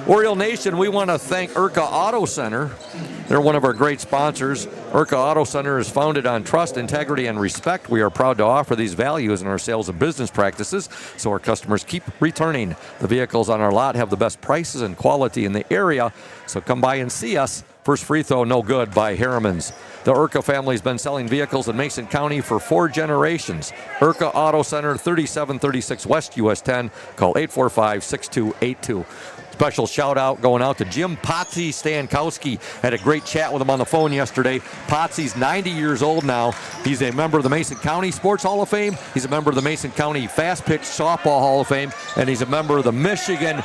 Oriole Nation, we want to thank Urca Auto Center. They're one of our great sponsors. Urca Auto Center is founded on trust, integrity, and respect. We are proud to offer these values in our sales and business practices, so our customers keep returning. The vehicles on our lot have the best prices and quality in the area, so come by and see us. First free throw, no good by Harriman's. The Urca family's been selling vehicles in Mason County for 4 generations. Urca Auto Center, 3736 West US 10. Call 845-6282. Special shout out going out to Jim Potsy Stankowski. Had a great chat with him on the phone yesterday. Potsy's 90 years old now. He's a member of the Mason County Sports Hall of Fame. He's a member of the Mason County Fast Pitch Softball Hall of Fame. And he's a member of the Michigan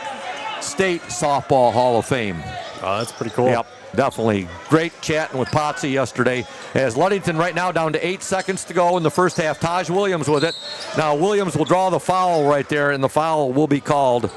State Softball Hall of Fame. Oh, that's pretty cool. Yep, definitely. Great chatting with Potsy yesterday. As Ludington right now down to 8 seconds to go in the first half. Taj Williams with it. Now Williams will draw the foul right there, and the foul will be called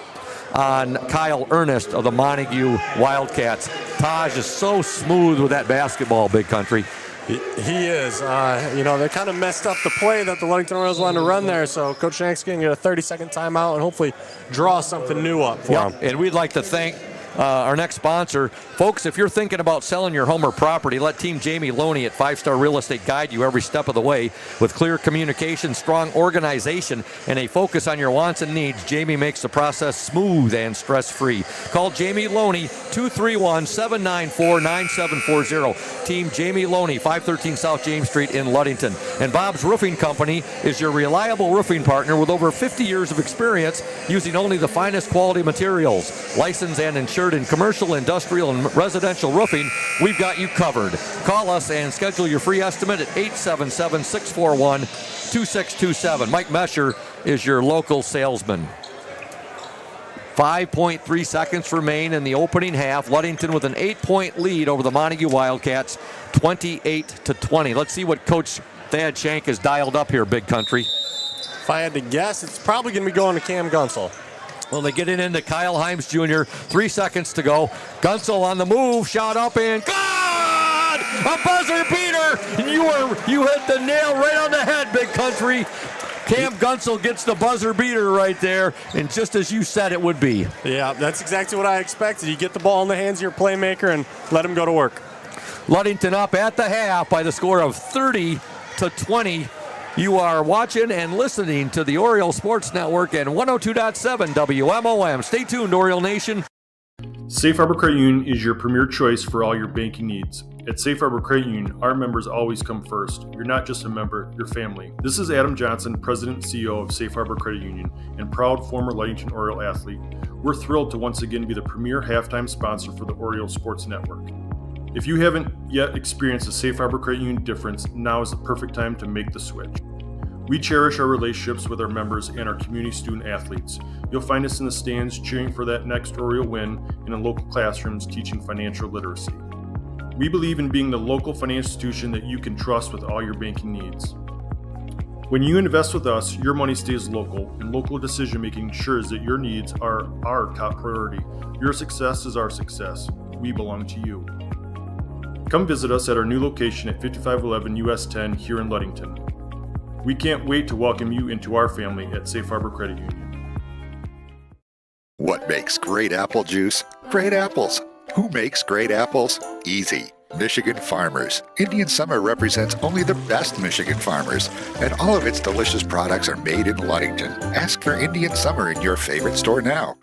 on Kyle Ernest of the Montague Wildcats. Taj is so smooth with that basketball, Big Country. He is. They kind of messed up the play that the Ludington Orioles wanted to run there, so Coach Shanks can get a 30-second timeout and hopefully draw something new up for him. And we'd like to thank our next sponsor. Folks, if you're thinking about selling your home or property, let Team Jamie Loney at 5 Star Real Estate guide you every step of the way. With clear communication, strong organization, and a focus on your wants and needs, Jamie makes the process smooth and stress-free. Call Jamie Loney, 231-794-9740. Team Jamie Loney, 513 South James Street in Ludington. And Bob's Roofing Company is your reliable roofing partner with over 50 years of experience using only the finest quality materials. Licensed and insured in commercial, industrial, and residential roofing, we've got you covered. Call us and schedule your free estimate at 877-641-2627. Mike Mesher is your local salesman. 5.3 seconds remain in the opening half. Ludington with an 8-point lead over the Montague Wildcats, 28-20. Let's see what Coach Thad Shank has dialed up here, Big Country. If I had to guess, it's probably going to be going to Cam Gunsel. Well, they get it into Kyle Himes Jr. 3 seconds to go. Gunsel on the move, shot up and God! A buzzer beater! And you hit the nail right on the head, Big Country. Cam Gunsel gets the buzzer beater right there, and just as you said it would be. Yeah, that's exactly what I expected. You get the ball in the hands of your playmaker and let him go to work. Ludington up at the half by the score of 30-20. You are watching and listening to the Oriole Sports Network and 102.7 WMOM. Stay tuned, Oriole Nation. Safe Harbor Credit Union is your premier choice for all your banking needs. At Safe Harbor Credit Union, our members always come first. You're not just a member, you're family. This is Adam Johnson, President and CEO of Safe Harbor Credit Union and proud former Ludington Oriole athlete. We're thrilled to once again be the premier halftime sponsor for the Oriole Sports Network. If you haven't yet experienced the Safe Harbor Credit Union difference, now is the perfect time to make the switch. We cherish our relationships with our members and our community student athletes. You'll find us in the stands cheering for that next Oriole win and in local classrooms teaching financial literacy. We believe in being the local financial institution that you can trust with all your banking needs. When you invest with us, your money stays local, and local decision-making ensures that your needs are our top priority. Your success is our success. We belong to you. Come visit us at our new location at 5511 US 10 here in Ludington. We can't wait to welcome you into our family at Safe Harbor Credit Union. What makes great apple juice? Great apples. Who makes great apples? Easy. Michigan Farmers. Indian Summer represents only the best Michigan farmers, and all of its delicious products are made in Ludington. Ask for Indian Summer in your favorite store now.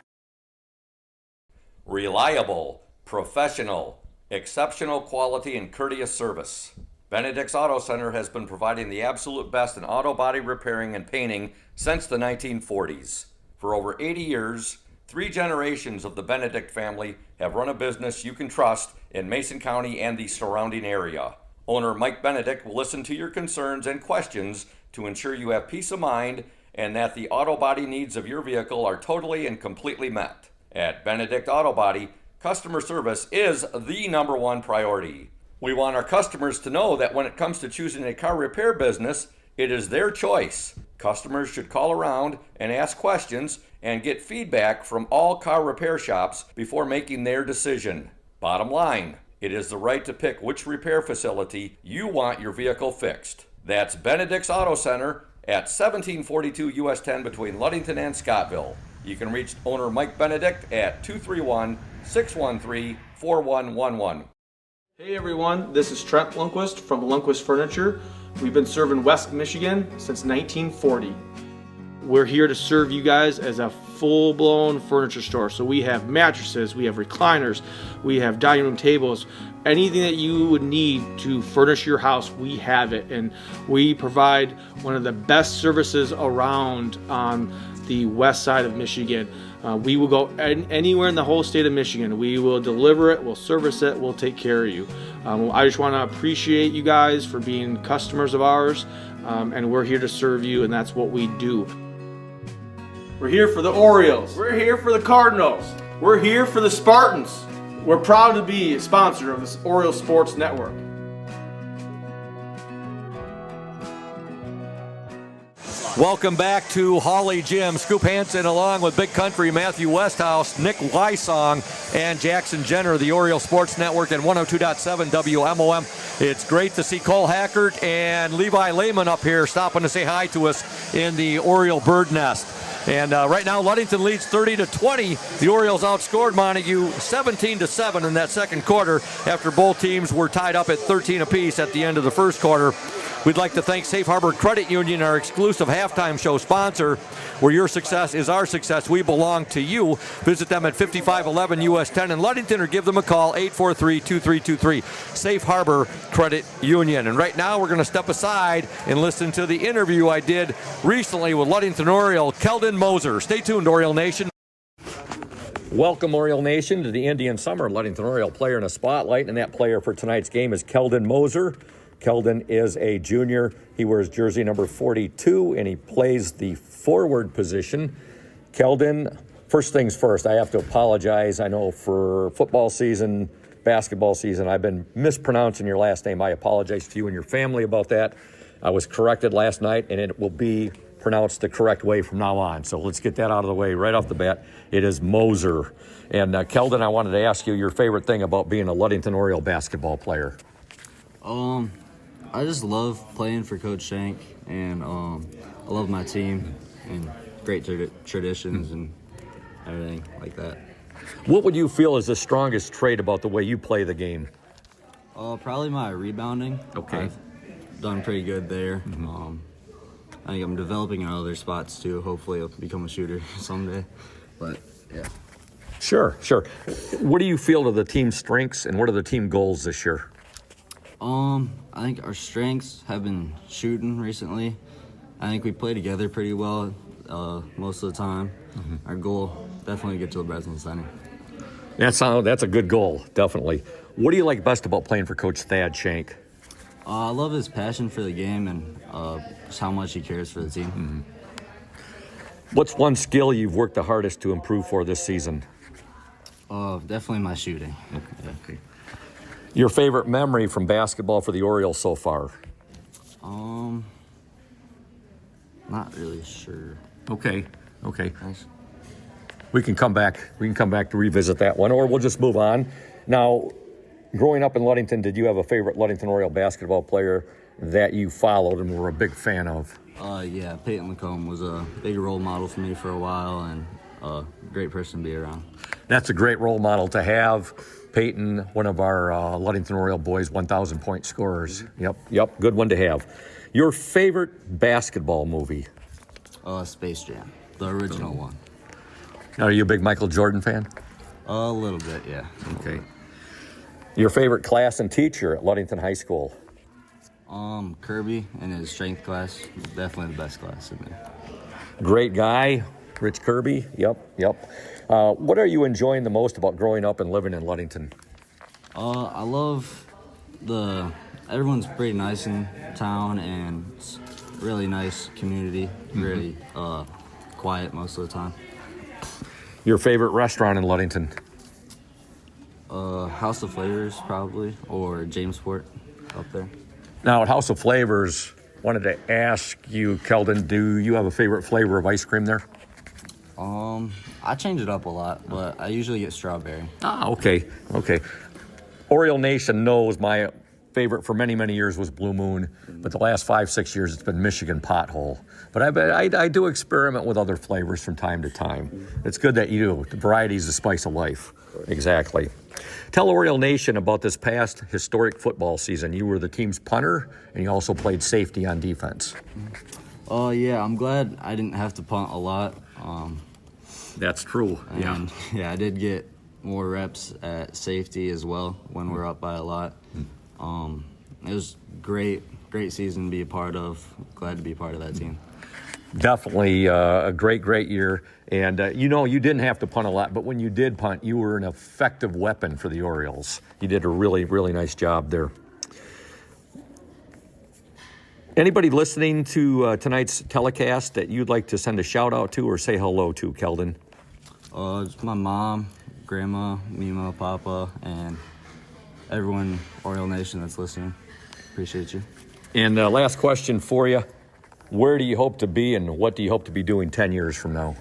Reliable, professional, exceptional quality and courteous service. Benedict's Auto Center has been providing the absolute best in auto body repairing and painting since the 1940s. For over 80 years, 3 generations of the Benedict family have run a business you can trust in Mason County and the surrounding area. Owner Mike Benedict will listen to your concerns and questions to ensure you have peace of mind and that the auto body needs of your vehicle are totally and completely met. At Benedict Auto Body, customer service is the #1 priority. We want our customers to know that when it comes to choosing a car repair business, it is their choice. Customers should call around and ask questions and get feedback from all car repair shops before making their decision. Bottom line, it is the right to pick which repair facility you want your vehicle fixed. That's Benedict's Auto Center at 1742 US 10 between Ludington and Scottville. You can reach owner Mike Benedict at 231-613-4111. Hey everyone, this is Trent Lundquist from Lundquist Furniture. We've been serving West Michigan since 1940. We're here to serve you guys as a full-blown furniture store. So we have mattresses, we have recliners, we have dining room tables, anything that you would need to furnish your house, we have it. And we provide one of the best services around on the west side of Michigan. We will go anywhere in the whole state of Michigan. We will deliver it, we'll service it, we'll take care of you. I just want to appreciate you guys for being customers of ours, and we're here to serve you, and that's what we do. We're here for the Orioles. We're here for the Cardinals. We're here for the Spartans. We're proud to be a sponsor of this Orioles Sports Network. Welcome back to Hawley Gym. Scoop Hansen along with Big Country, Matthew Westhouse, Nick Wysong, and Jackson Jenner, the Oriole Sports Network and 102.7 WMOM. It's great to see Cole Hackert and Levi Lehman up here stopping to say hi to us in the Oriole Bird Nest. And right now, Ludington leads 30-20. The Orioles outscored Montague 17-7 in that second quarter after both teams were tied up at 13 apiece at the end of the first quarter. We'd like to thank Safe Harbor Credit Union, our exclusive halftime show sponsor. Where your success is our success, we belong to you. Visit them at 5511 US 10 in Ludington or give them a call, 843-2323. Safe Harbor Credit Union. And right now we're going to step aside and listen to the interview I did recently with Ludington Oriole, Keldon Moser. Stay tuned, Oriole Nation. Welcome, Oriole Nation, to the Indian Summer. Ludington Oriole player in a spotlight, and that player for tonight's game is Keldon Moser. Keldon is a junior. He wears jersey number 42, and he plays the forward position. Keldon, first things first, I have to apologize. I know for football season, basketball season, I've been mispronouncing your last name. I apologize to you and your family about that. I was corrected last night, and it will be pronounced the correct way from now on. So let's get that out of the way right off the bat. It is Moser. And Keldon, I wanted to ask you your favorite thing about being a Ludington Oriole basketball player. I just love playing for Coach Shank, and I love my team and great traditions and everything like that. What would you feel is the strongest trait about the way you play the game? Probably my rebounding. Okay. I've done pretty good there. Mm-hmm. I think I'm developing in other spots too. Hopefully I'll become a shooter someday. But, yeah. Sure. What do you feel are the team's strengths, and what are the team goals this year? I think our strengths have been shooting recently. I think we play together pretty well most of the time. Mm-hmm. Our goal, definitely get to the Breslin Center. That's a good goal, definitely. What do you like best about playing for Coach Thad Shank? I love his passion for the game and just how much he cares for the team. Mm-hmm. What's one skill you've worked the hardest to improve for this season? Definitely my shooting. Okay. Your favorite memory from basketball for the Orioles so far? Not really sure. Okay. Thanks. We can come back to revisit that one, or we'll just move on. Now, growing up in Ludington, did you have a favorite Ludington Oriole basketball player that you followed and were a big fan of? Yeah, Peyton Lacombe was a big role model for me for a while, and a great person to be around. That's a great role model to have. Peyton, one of our Ludington Oriole boys, 1,000-point scorers. Yep, good one to have. Your favorite basketball movie? Space Jam, the original one. Are you a big Michael Jordan fan? A little bit, yeah. Okay. Your favorite class and teacher at Ludington High School? Kirby and his strength class, definitely the best class in there. Great guy. Rich Kirby, yep. What are you enjoying the most about growing up and living in Ludington? I love everyone's pretty nice in town, and it's really nice community, really quiet most of the time. Your favorite restaurant in Ludington? House of Flavors, probably, or Jamesport up there. Now, at House of Flavors, wanted to ask you, Keldon, do you have a favorite flavor of ice cream there? I change it up a lot, but I usually get strawberry. Okay. Oriole Nation knows my favorite for many, many years was Blue Moon, but the last 5-6 years it's been Michigan Pothole. But I do experiment with other flavors from time to time. It's good that you do. The variety is the spice of life. Exactly. Tell Oriole Nation about this past historic football season. You were the team's punter, and you also played safety on defense. Yeah, I'm glad I didn't have to punt a lot. That's true. And I did get more reps at safety as well when we're up by a lot. It was great season to be a part of. Glad to be a part of that team. Definitely a great year. And, you didn't have to punt a lot, but when you did punt, you were an effective weapon for the Orioles. You did a really, really nice job there. Anybody listening to tonight's telecast that you'd like to send a shout-out to or say hello to, Keldon? It's my mom, Grandma, Mima, Papa, and everyone Oriole Nation that's listening. Appreciate you. And last question for you. Where do you hope to be, and what do you hope to be doing 10 years from now?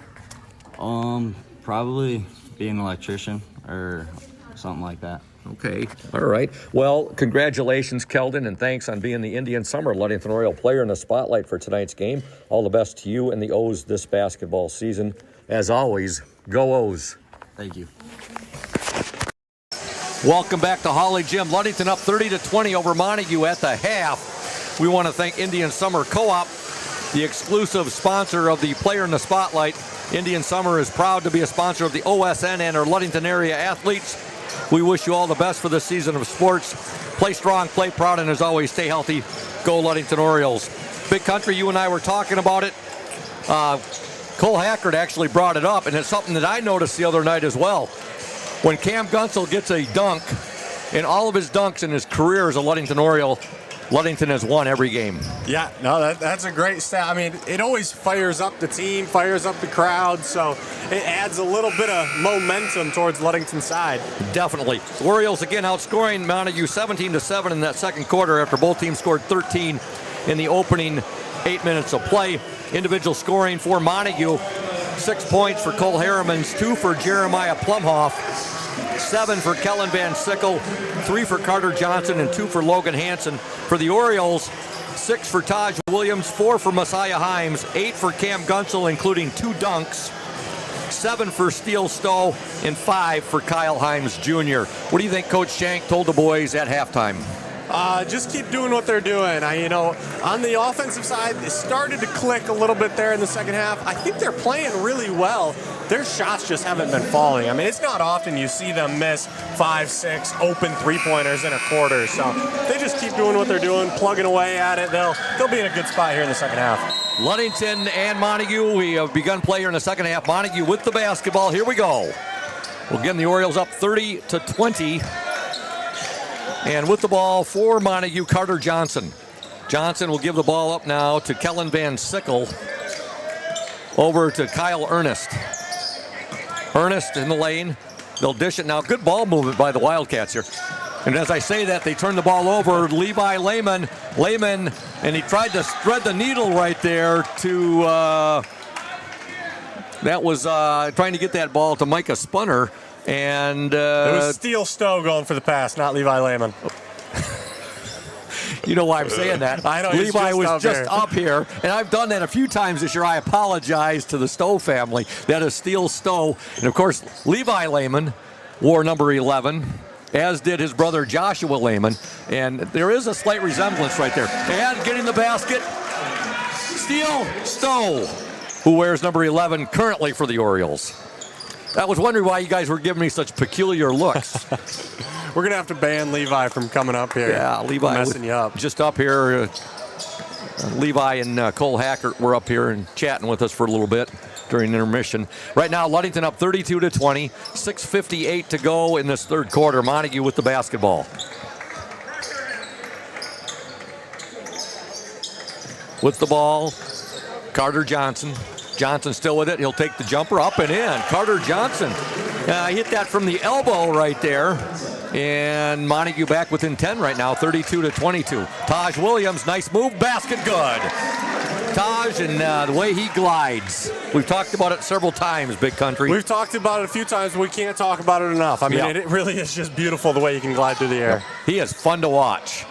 Probably be an electrician or something like that. Okay. All right. Well, congratulations, Keldon, and thanks on being the Indian Summer Ludington Oriole player in the spotlight for tonight's game. All the best to you and the O's this basketball season. As always, go O's. Thank you. Welcome back to Hawley Gym. Ludington up 30-20 over Montague at the half. We want to thank Indian Summer Co-op, the exclusive sponsor of the Player in the Spotlight. Indian Summer is proud to be a sponsor of the OSN and our Ludington area athletes. We wish you all the best for this season of sports. Play strong, play proud, and as always, stay healthy. Go Ludington Orioles. Big Country, you and I were talking about it. Cole Hackert actually brought it up, and it's something that I noticed the other night as well. When Cam Gunsel gets a dunk, in all of his dunks in his career as a Ludington Oriole, Ludington has won every game. Yeah, no, that's a great stat. I mean, it always fires up the team, fires up the crowd, so it adds a little bit of momentum towards Ludington's side. Definitely. The Orioles again outscoring Montague 17-7 in that second quarter after both teams scored 13 in the opening 8 minutes of play. Individual scoring for Montague, 6 points for Cole Harrimans, 2 for Jeremiah Plumhoff, 7 for Kellen Van Sickle, 3 for Carter Johnson, and 2 for Logan Hansen. For the Orioles, 6 for Taj Williams, 4 for Messiah Himes, 8 for Cam Gunsel, including 2 dunks, 7 for Steele Stowe, and 5 for Kyle Himes Jr. What do you think Coach Shank told the boys at halftime? Just keep doing what they're doing. On the offensive side, it started to click a little bit there in the second half. I think they're playing really well. Their shots just haven't been falling. I mean, it's not often you see them miss 5-6 open three-pointers in a quarter. So they just keep doing what they're doing, plugging away at it. They'll be in a good spot here in the second half. Ludington and Montague, we have begun play here in the second half. Montague with the basketball. Here we go. We'll get the Orioles up 30-20. And with the ball for Montague, Carter Johnson. Johnson will give the ball up now to Kellen Van Sickle. Over to Kyle Ernest. Ernest in the lane. They'll dish it now. Good ball movement by the Wildcats here. And as I say that, they turn the ball over. Levi Lehman, and he tried to thread the needle right there to, that was trying to get that ball to Micah Spunner. And it was Steele Stowe going for the pass, not Levi Lehman. You know why I'm saying that. I know. Levi was just up here, and I've done that a few times this year. I apologize to the Stowe family. That is Steele Stowe. And, of course, Levi Lehman wore number 11, as did his brother Joshua Lehman. And there is a slight resemblance right there. And getting the basket, Steele Stowe, who wears number 11 currently for the Orioles. I was wondering why you guys were giving me such peculiar looks. We're going to have to ban Levi from coming up here. Yeah, Levi messing you up. Just up here. Levi and Cole Hackert were up here and chatting with us for a little bit. during intermission. Right now, Ludington up 32-20, 6:58 to go in this third quarter. Montague with the basketball. With the ball, Carter Johnson. Johnson still with it. He'll take the jumper up and in. Carter Johnson hit that from the elbow right there. And Montague back within 10 right now, 32-22. Taj Williams, nice move, basket good. Taj and the way he glides. We've talked about it several times, Big Country. We've talked about it a few times, but we can't talk about it enough. I mean, it really is just beautiful the way you can glide through the air. He is fun to watch.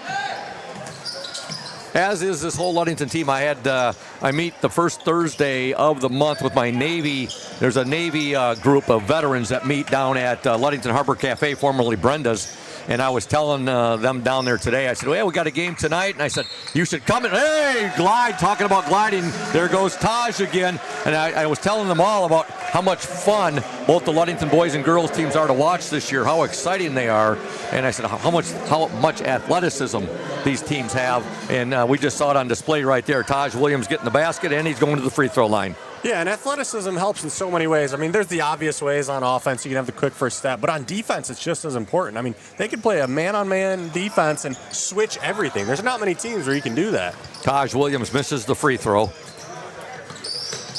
As is this whole Ludington team. I meet the first Thursday of the month with my Navy. There's a Navy group of veterans that meet down at Ludington Harbor Cafe, formerly Brenda's. And I was telling them down there today, I said, well, we got a game tonight. And I said, you should come in. Hey, glide, talking about gliding. There goes Taj again. And I was telling them all about how much fun both the Ludington boys and girls teams are to watch this year, how exciting they are. And I said, how much athleticism these teams have. And we just saw it on display right there. Taj Williams getting the basket, and he's going to the free throw line. Yeah, and athleticism helps in so many ways. I mean, there's the obvious ways on offense. You can have the quick first step. But on defense, it's just as important. I mean, they can play a man-on-man defense and switch everything. There's not many teams where you can do that. Taj Williams misses the free throw.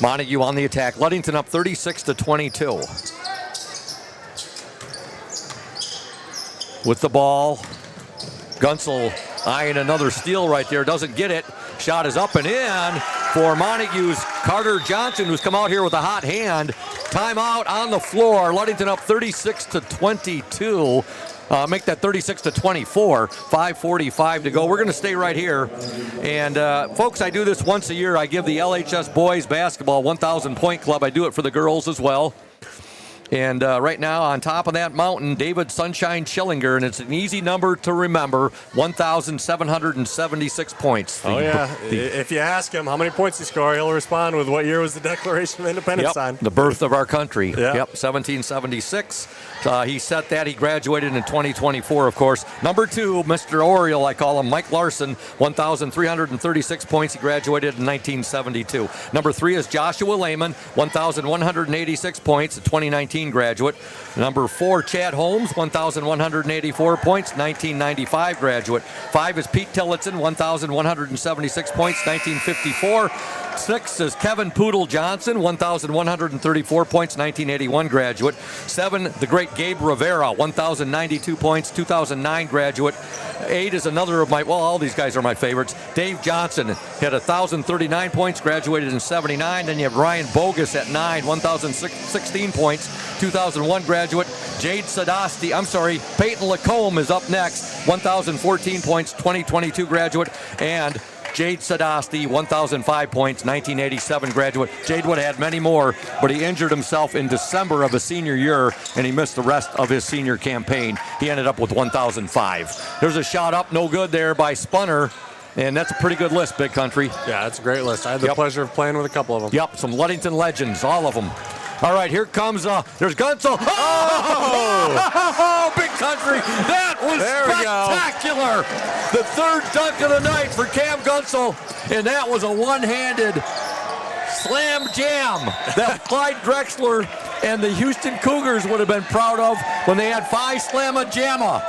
Montague on the attack. Ludington up 36-22. With the ball, Gunsel eyeing another steal right there. Doesn't get it. Shot is up and in for Montague's Carter Johnson, who's come out here with a hot hand. Timeout on the floor. Ludington up 36-22. Make that 36-24. 5:45 to go. We're going to stay right here. And folks, I do this once a year. I give the LHS Boys Basketball 1,000 Point Club. I do it for the girls as well. And right now, on top of that mountain, David Sunshine Schillinger, and it's an easy number to remember, 1,776 points. If you ask him how many points he scored, he'll respond with what year was the Declaration of Independence signed. The birth of our country. Yep, 1776. He set that. He graduated in 2024, of course. Number 2, Mr. Oriole, I call him, Mike Larson, 1,336 points. He graduated in 1972. Number 3 is Joshua Lehman, 1,186 points, a 2019 graduate. Number 4, Chad Holmes, 1,184 points, 1995 graduate. 5 is Pete Tillotson, 1,176 points, 1954. 6 is Kevin Poodle Johnson, 1,134 points, 1981 graduate. 7, the great Gabe Rivera, 1,092 points, 2009 graduate. 8 is another of my, all these guys are my favorites. Dave Johnson had 1,039 points, graduated in 79. Then you have Ryan Bogus at 9, 1,016 points, 2001 graduate. Peyton Lacombe is up next, 1,014 points, 2022 graduate. And Jade Sadasti, 1,005 points, 1987 graduate. Jade would have had many more, but he injured himself in December of his senior year, and he missed the rest of his senior campaign. He ended up with 1,005. There's a shot up, no good there by Spunner, and that's a pretty good list, Big Country. Yeah, that's a great list. I had the pleasure of playing with a couple of them. Yep, some Ludington legends, all of them. All right, here comes, there's Gunsel. Oh, Big Country. That was spectacular. The third dunk of the night for Cam Gunsel, and that was a one-handed slam jam that Clyde Drexler and the Houston Cougars would have been proud of when they had Phi Slamma Jamma.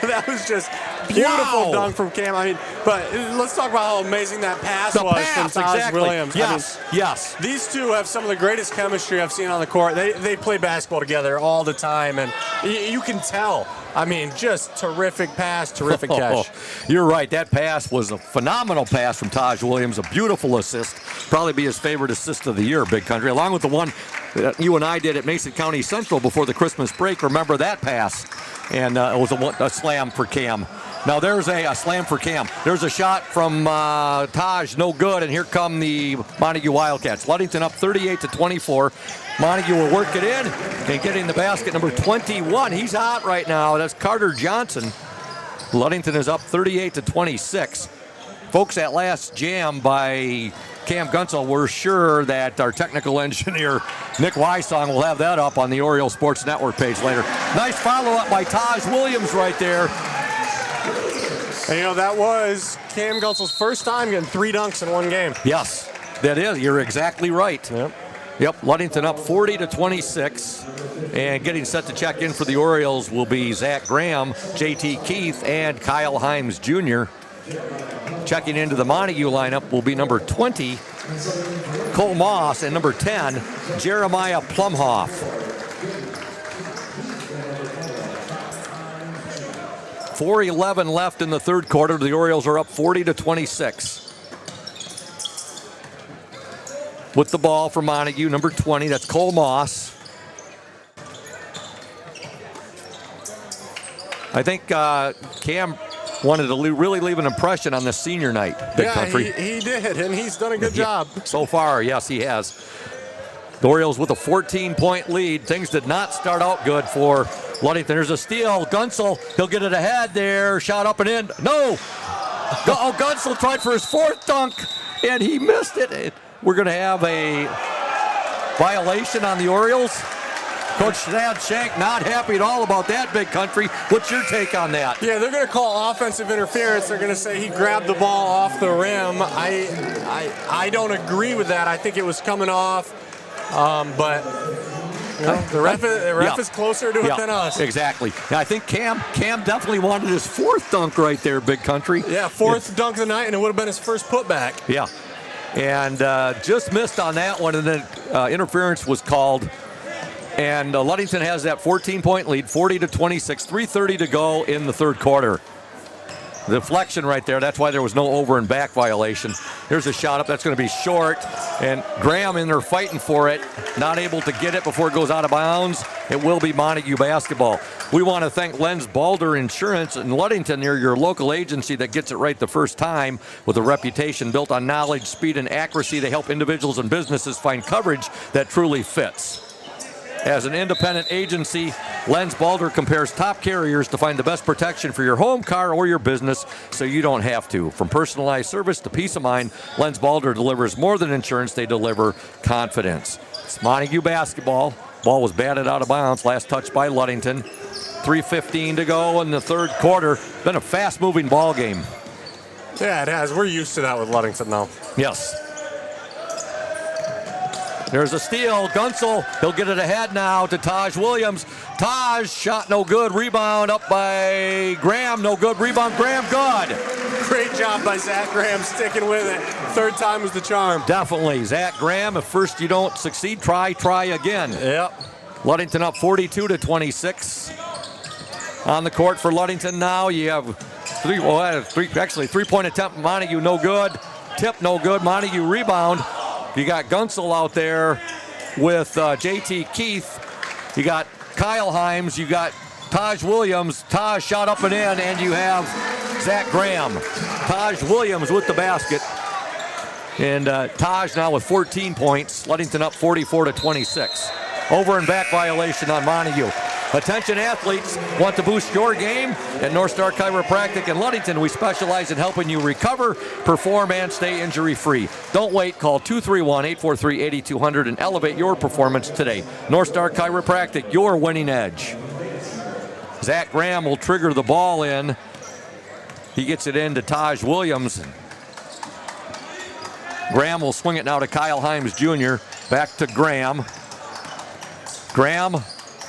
That was just beautiful dunk from Cam. I mean, but let's talk about how amazing that pass was from Taj Williams. Yes. These two have some of the greatest chemistry I've seen on the court. They play basketball together all the time, and you can tell. I mean, just terrific pass, terrific catch. You're right. That pass was a phenomenal pass from Taj Williams, a beautiful assist. Probably be his favorite assist of the year, Big Country, along with the one that you and I did at Mason County Central before the Christmas break. Remember that pass? And it was a slam for Cam. Now there's a slam for Cam. There's a shot from Taj, no good, and here come the Montague Wildcats. Ludington up 38-24. Montague will work it in and getting the basket. Number 21, he's hot right now. That's Carter Johnson. Ludington is up 38-26. Folks, that last jam by Cam Gunsel, we're sure that our technical engineer, Nick Wysong, will have that up on the Orioles Sports Network page later. Nice follow-up by Taj Williams right there. And, that was Cam Gunsel's first time getting 3 dunks in one game. Yes, that is. You're exactly right. Yep. Yep, Ludington up 40-26. And getting set to check in for the Orioles will be Zach Graham, JT Keith, and Kyle Himes Jr. Checking into the Montague lineup will be number 20, Cole Moss, and number 10, Jeremiah Plumhoff. 4:11 left in the third quarter. The Orioles are up 40-26. With the ball for Montague, number 20, that's Cole Moss. I think Cam wanted to really leave an impression on this senior night, Big Country. He did, and he's done a good job. So far, yes, he has. The Orioles with a 14-point lead. Things did not start out good for Ludington. There's a steal. Gunsel, he'll get it ahead there. Shot up and in. No! Gunsel tried for his fourth dunk, and he missed it. We're going to have a violation on the Orioles. Coach Thad Shank not happy at all about that, Big Country. What's your take on that? Yeah, they're going to call offensive interference. They're going to say he grabbed the ball off the rim. I don't agree with that. I think it was coming off, but you know, the ref is closer to it than us. Exactly. I think Cam definitely wanted his fourth dunk right there, Big Country. Yeah, fourth dunk of the night, and it would have been his first putback. Yeah, and just missed on that one, and then interference was called. And Ludington has that 14-point lead, 40-26, 3:30 to go in the third quarter. The deflection right there, that's why there was no over and back violation. Here's a shot up, that's going to be short. And Graham in there fighting for it, not able to get it before it goes out of bounds. It will be Montague basketball. We want to thank Lenz Balder Insurance in Ludington. They're your local agency that gets it right the first time. With a reputation built on knowledge, speed, and accuracy, they help individuals and businesses find coverage that truly fits. As an independent agency, Lenz Balder compares top carriers to find the best protection for your home, car, or your business so you don't have to. From personalized service to peace of mind, Lenz Balder delivers more than insurance, they deliver confidence. It's Montague basketball. Ball was batted out of bounds, last touch by Ludington. 3:15 to go in the third quarter. Been a fast-moving ball game. Yeah, it has. We're used to that with Ludington now. Yes. There's a steal. Gunsel, he'll get it ahead now to Taj Williams. Taj, shot no good. Rebound up by Graham. No good. Rebound, Graham, good. Great job by Zach Graham sticking with it. Third time was the charm. Definitely. Zach Graham, if first you don't succeed, try again. Yep. Ludington up 42-26. On the court for Ludington now. You have three-point attempt. Montague, no good. Tip, no good. Montague rebound. You got Gunsel out there with JT Keith. You got Kyle Himes. You got Taj Williams. Taj shot up and in, and you have Zach Graham. Taj Williams with the basket. And Taj now with 14 points. Ludington up 44-26. Over and back violation on Montague. Attention athletes, want to boost your game? At North Star Chiropractic in Ludington, we specialize in helping you recover, perform, and stay injury-free. Don't wait. Call 231-843-8200 and elevate your performance today. North Star Chiropractic, your winning edge. Zach Graham will trigger the ball in. He gets it in to Taj Williams. Graham will swing it now to Kyle Himes Jr. Back to Graham.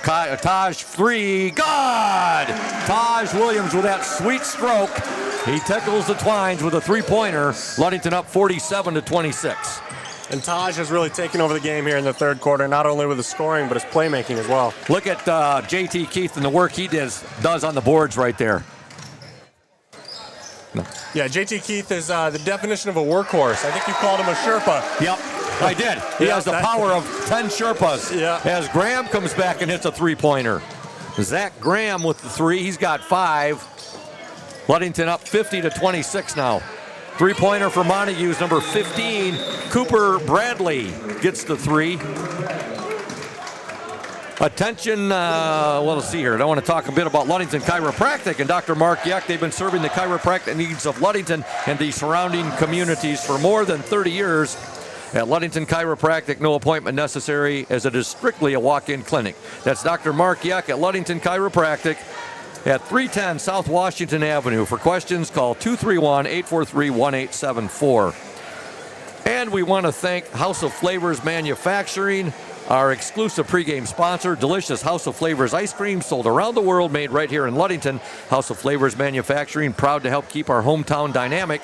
Taj three, good! Taj Williams with that sweet stroke. He tickles the twines with a three-pointer. Ludington up 47-26. And Taj has really taken over the game here in the third quarter, not only with his scoring, but his playmaking as well. Look at JT Keith and the work he does on the boards right there. No. Yeah, JT Keith is the definition of a workhorse. I think you called him a Sherpa. Yep. I did. He has the power of 10 Sherpas. Yeah. As Graham comes back and hits a three-pointer. Zach Graham with the three. He's got 5. Ludington up 50-26 now. Three-pointer for Montague's number 15. Cooper Bradley gets the 3. Attention, let's see here. I want to talk a bit about Ludington Chiropractic and Dr. Mark Yuck. They've been serving the chiropractic needs of Ludington and the surrounding communities for more than 30 years. At Ludington Chiropractic, no appointment necessary as it is strictly a walk-in clinic. That's Dr. Mark Yuck at Ludington Chiropractic at 310 South Washington Avenue. For questions, call 231-843-1874. And we want to thank House of Flavors Manufacturing, our exclusive pregame sponsor. Delicious House of Flavors ice cream sold around the world, made right here in Ludington. House of Flavors Manufacturing, proud to help keep our hometown dynamic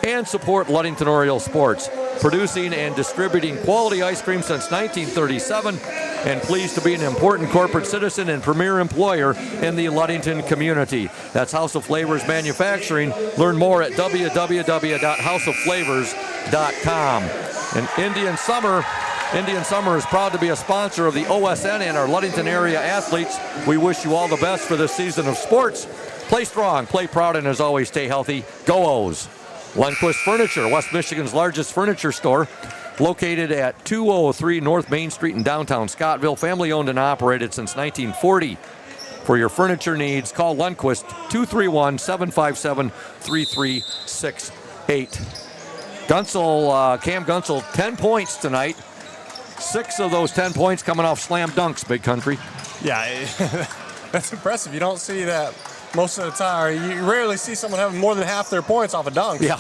and support Ludington Orioles sports. Producing and distributing quality ice cream since 1937, and pleased to be an important corporate citizen and premier employer in the Ludington community. That's House of Flavors Manufacturing. Learn more at www.houseofflavors.com. And Indian Summer is proud to be a sponsor of the OSN and our Ludington area athletes. We wish you all the best for this season of sports. Play strong, play proud, and as always, stay healthy. Go O's. Lundquist Furniture, West Michigan's largest furniture store, located at 203 North Main Street in downtown Scottville. Family owned and operated since 1940. For your furniture needs, call Lundquist 231-757-3368. Cam Gunsel, 10 points tonight. 6 of those 10 points coming off slam dunks, Big Country. Yeah, that's impressive. You don't see that most of the time. You rarely see someone having more than half their points off a dunk. Yeah.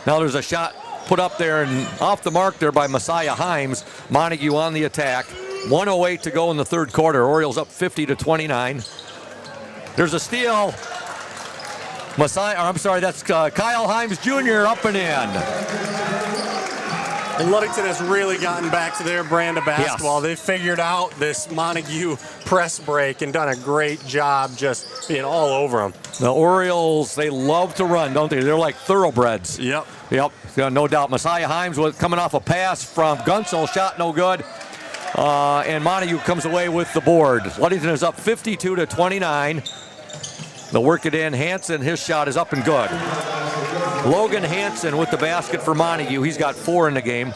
Now there's a shot put up there and off the mark there by Messiah Himes. Montague on the attack. 1:08 to go in the third quarter. Orioles up 50-29. There's a steal. That's Kyle Himes Jr. up and in. And Ludington has really gotten back to their brand of basketball. Yes. They figured out this Montague press break and done a great job just being all over them. The Orioles, they love to run, don't they? They're like thoroughbreds. Yep. No doubt. Messiah Himes was coming off a pass from Gunsel, shot no good. And Montague comes away with the board. Ludington is up 52-29. They'll work it in. Hansen, his shot is up and good. Logan Hansen with the basket for Montague. He's got 4 in the game.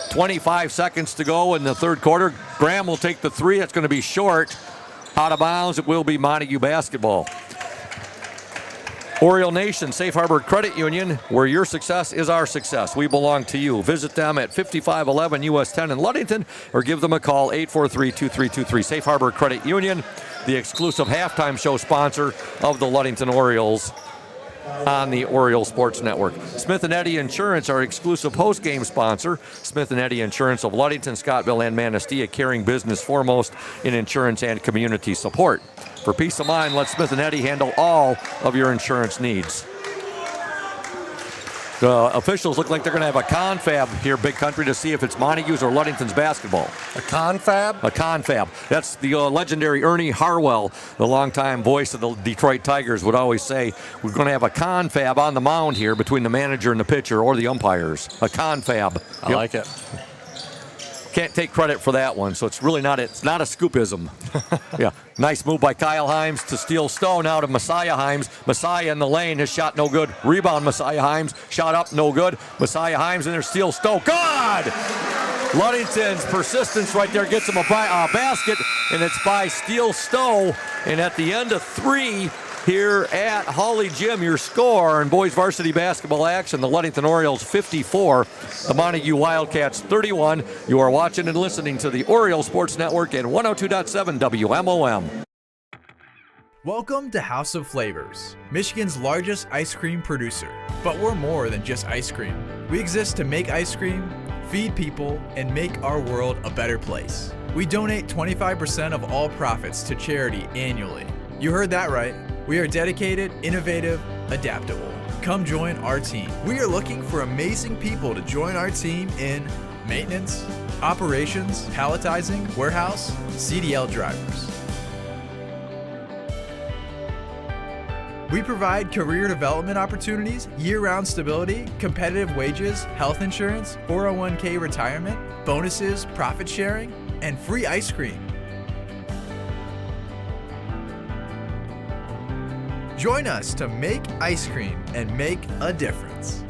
25 seconds to go in the third quarter. Graham will take the 3. That's going to be short. Out of bounds. It will be Montague basketball. Oriole Nation, Safe Harbor Credit Union, where your success is our success. We belong to you. Visit them at 5511 US 10 in Ludington, or give them a call, 843-2323. Safe Harbor Credit Union, the exclusive halftime show sponsor of the Ludington Orioles on the Orioles Sports Network. Smith & Eddy Insurance, our exclusive post-game sponsor. Smith & Eddy Insurance of Ludington, Scottville, and Manistee, carrying business foremost in insurance and community support. For peace of mind, let Smith & Eddy handle all of your insurance needs. The officials look like they're going to have a confab here, Big Country, to see if it's Montague's or Ludington's basketball. A confab? A confab. That's the legendary Ernie Harwell, the longtime voice of the Detroit Tigers, would always say, we're going to have a confab on the mound here between the manager and the pitcher or the umpires. A confab. I like it. Can't take credit for that one, so it's really not a scoopism. Yeah, nice move by Kyle Himes to steal Stowe. Now to Messiah Himes. Messiah in the lane, his shot no good. Rebound Messiah Himes, shot up no good. Messiah Himes in there, steal Stowe. Good! Ludington's persistence right there gets him a basket, and it's by Steele Stowe. And at the end of 3 here at Hawley Gym, your score in boys varsity basketball action, the Ludington Orioles 54, the Montague Wildcats 31. You are watching and listening to the Orioles Sports Network and 102.7 WMOM. Welcome to House of Flavors, Michigan's largest ice cream producer. But we're more than just ice cream. We exist to make ice cream, feed people, and make our world a better place. We donate 25% of all profits to charity annually. You heard that right. We are dedicated, innovative, adaptable. Come join our team. We are looking for amazing people to join our team in maintenance, operations, palletizing, warehouse, CDL drivers. We provide career development opportunities, year-round stability, competitive wages, health insurance, 401k retirement, bonuses, profit sharing, and free ice cream. Join us to make ice cream and make a difference.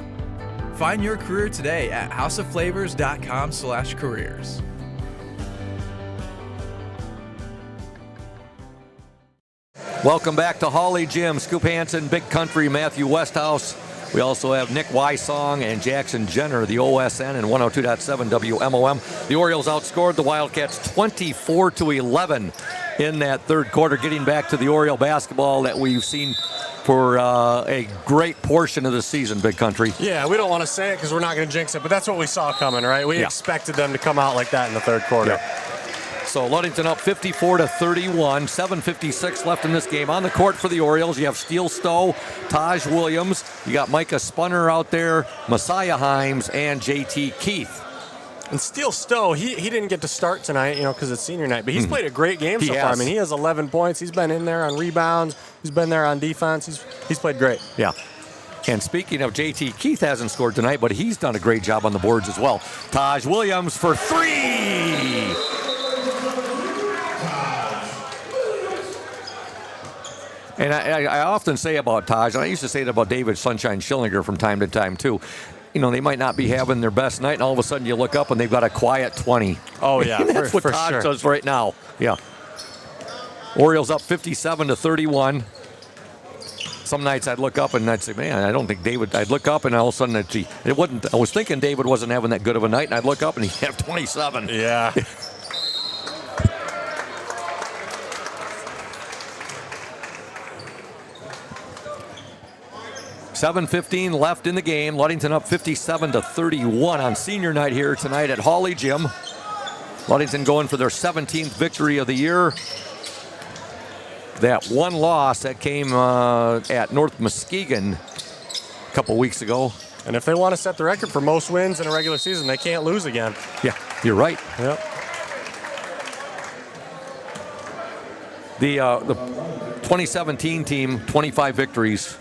Find your career today at houseofflavors.com/careers. Welcome back to Hawley Gym. Scoop Hansen, Big Country, Matthew Westhouse. We also have Nick Wysong and Jackson Jenner, the OSN and 102.7 WMOM. The Orioles outscored the Wildcats 24-11 in that third quarter, getting back to the Oriole basketball that we've seen for a great portion of the season, Big Country. Yeah, we don't want to say it because we're not going to jinx it, but that's what we saw coming, right? We expected them to come out like that in the third quarter. Yeah. So Ludington up 54-31, 7:56 left in this game. On the court for the Orioles, you have Steele Stowe, Taj Williams, you got Micah Spunner out there, Messiah Himes, and JT Keith. And Steele Stowe, he didn't get to start tonight, because it's senior night, but he's played a great game so far. I mean, he has 11 points. He's been in there on rebounds. He's been there on defense. He's played great. Yeah. And speaking of JT, Keith hasn't scored tonight, but he's done a great job on the boards as well. Taj Williams for 3. And I often say about Taj, and I used to say it about David Sunshine Schillinger from time to time too, they might not be having their best night, and all of a sudden you look up and they've got a quiet 20. Oh, yeah. That's what Taj does right now. Yeah. Orioles up 57-31. Some nights I'd look up and I'd say, man, I don't think David. I'd look up and all of a sudden it wasn't. I was thinking David wasn't having that good of a night, and I'd look up and he'd have 27. Yeah. 7:15 left in the game. Ludington up 57-31 on senior night here tonight at Hawley Gym. Ludington going for their 17th victory of the year. That one loss that came at North Muskegon a couple weeks ago. And if they want to set the record for most wins in a regular season, they can't lose again. Yeah, you're right. Yep. The 2017 team, 25 victories.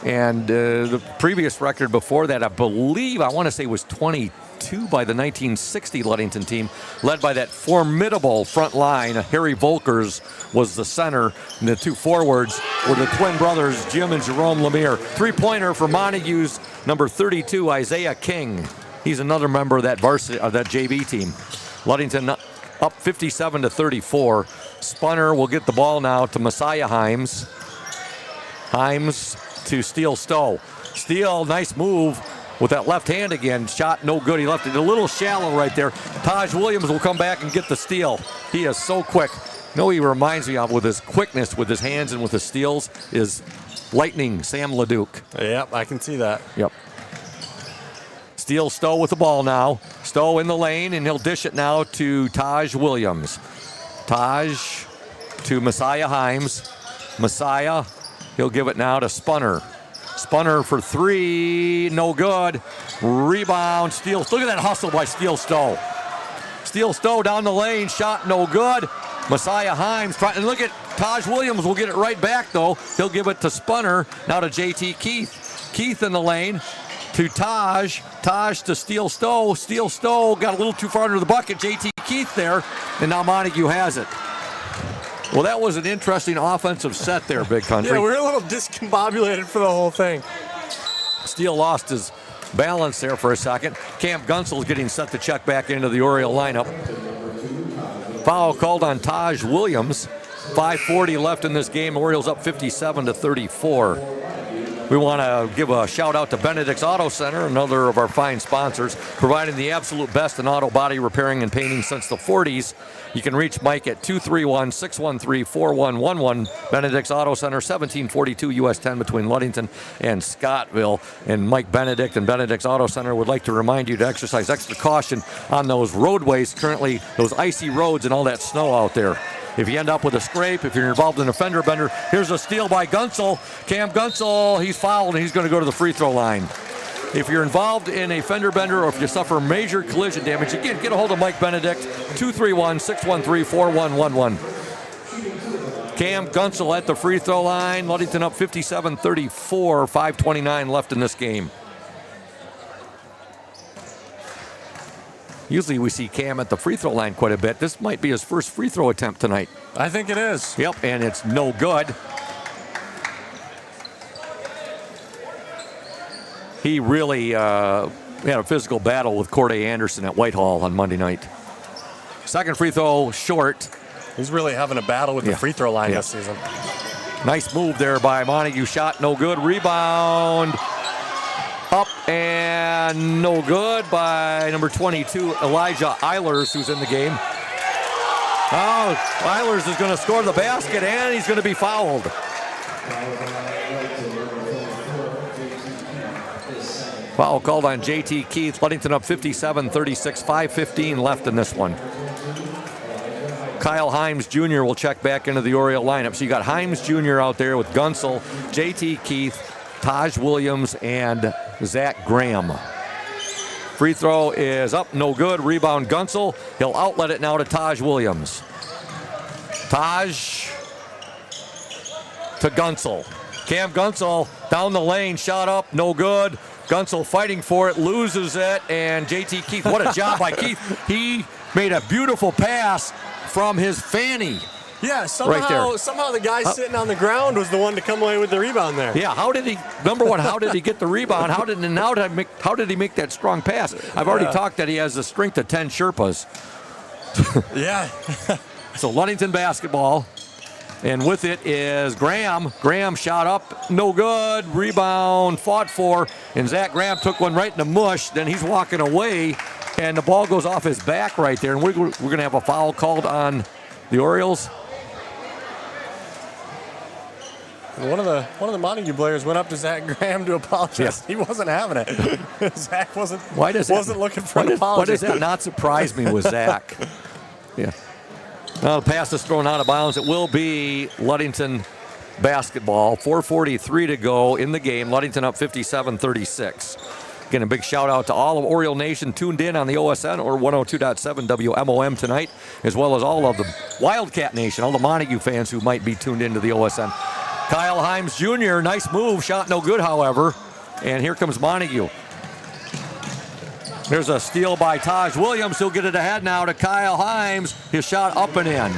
And the previous record before that, I want to say was 22 by the 1960 Ludington team, led by that formidable front line. Harry Volkers was the center, and the two forwards were the twin brothers, Jim and Jerome Lemire. Three-pointer for Montague's number 32, Isaiah King. He's another member of that varsity, that JV team. Ludington up 57-34. Spunner will get the ball now to Messiah Himes. Himes to Steele Stowe. Steele, nice move with that left hand again. Shot no good. He left it a little shallow right there. Taj Williams will come back and get the steal. He is so quick. He reminds me of with his quickness, with his hands and with his steals, is lightning Sam LeDuc. Yep, I can see that. Yep. Steele Stowe with the ball now. Stowe in the lane, and he'll dish it now to Taj Williams. Taj to Messiah Himes. Messiah, he'll give it now to Spunner. Spunner for 3, no good. Rebound, Steele. Look at that hustle by Steele Stowe. Steele Stowe down the lane, shot no good. Messiah Himes, and look at Taj Williams will get it right back though. He'll give it to Spunner, now to JT Keith. Keith in the lane to Taj. Taj to Steele Stowe. Steele Stowe got a little too far under the bucket. JT Keith there, and now Montague has it. Well, that was an interesting offensive set there, Big Country. Yeah, we were a little discombobulated for the whole thing. Steele lost his balance there for a second. Cam Gunsel's getting set to check back into the Oriole lineup. Foul called on Taj Williams. 5:40 left in this game. Orioles up 57-34. We want to give a shout out to Benedict's Auto Center, another of our fine sponsors, providing the absolute best in auto body repairing and painting since the 40s. You can reach Mike at 231-613-4111. Benedict's Auto Center, 1742 US 10 between Ludington and Scottville. And Mike Benedict and Benedict's Auto Center would like to remind you to exercise extra caution on those roadways, currently those icy roads and all that snow out there. If you end up with a scrape, if you're involved in a fender bender, here's a steal by Gunsel. Cam Gunsel, he's fouled and he's going to go to the free throw line. If you're involved in a fender bender or if you suffer major collision damage, again, get a hold of Mike Benedict, 231-613-4111. Cam Gunsel at the free throw line. Ludington up 57-34, 5:29 left in this game. Usually we see Cam at the free throw line quite a bit. This might be his first free throw attempt tonight. I think it is. Yep, and it's no good. He really had a physical battle with Corday Anderson at Whitehall on Monday night. Second free throw short. He's really having a battle with the free throw line this season. Nice move there by Montague. Shot no good. Rebound. Up and no good by number 22, Elijah Eilers, who's in the game. Oh, Eilers is going to score the basket, and he's going to be fouled. Foul called on JT Keith. Ludington up 57-36. 5:15 left in this one. Kyle Himes Jr. will check back into the Oriole lineup. So you got Himes Jr. out there with Gunsel, JT Keith, Taj Williams, and Zach Graham. Free throw is up, no good. Rebound Gunsel. He'll outlet it now to Taj Williams. Taj to Gunsel. Cam Gunsel down the lane, shot up, no good. Gunsel fighting for it, loses it, and JT Keith, what a job by Keith. He made a beautiful pass from his fanny. Yeah, somehow the guy sitting on the ground was the one to come away with the rebound there. Yeah, how did he get the rebound? How did he make that strong pass? I've already talked that he has the strength of 10 Sherpas. Yeah. So Ludington basketball, and with it is Graham. Graham shot up, no good. Rebound fought for, and Zach Graham took one right in the mush. Then he's walking away, and the ball goes off his back right there. And we're going to have a foul called on the Orioles. One of the Montague players went up to Zach Graham to apologize. Yes. He wasn't having it. Zach wasn't looking for an apology. Why does that not surprise me with Zach? Yeah. Now the pass is thrown out of bounds. It will be Ludington basketball. 4:43 to go in the game. Ludington up 57-36. Again, a big shout out to all of Oriole Nation tuned in on the OSN or 102.7 WMOM tonight, as well as all of the Wildcat Nation, all the Montague fans who might be tuned into the OSN. Kyle Himes Jr., nice move, shot no good, however. And here comes Montague. There's a steal by Taj Williams. He'll get it ahead now to Kyle Himes. His shot up and in.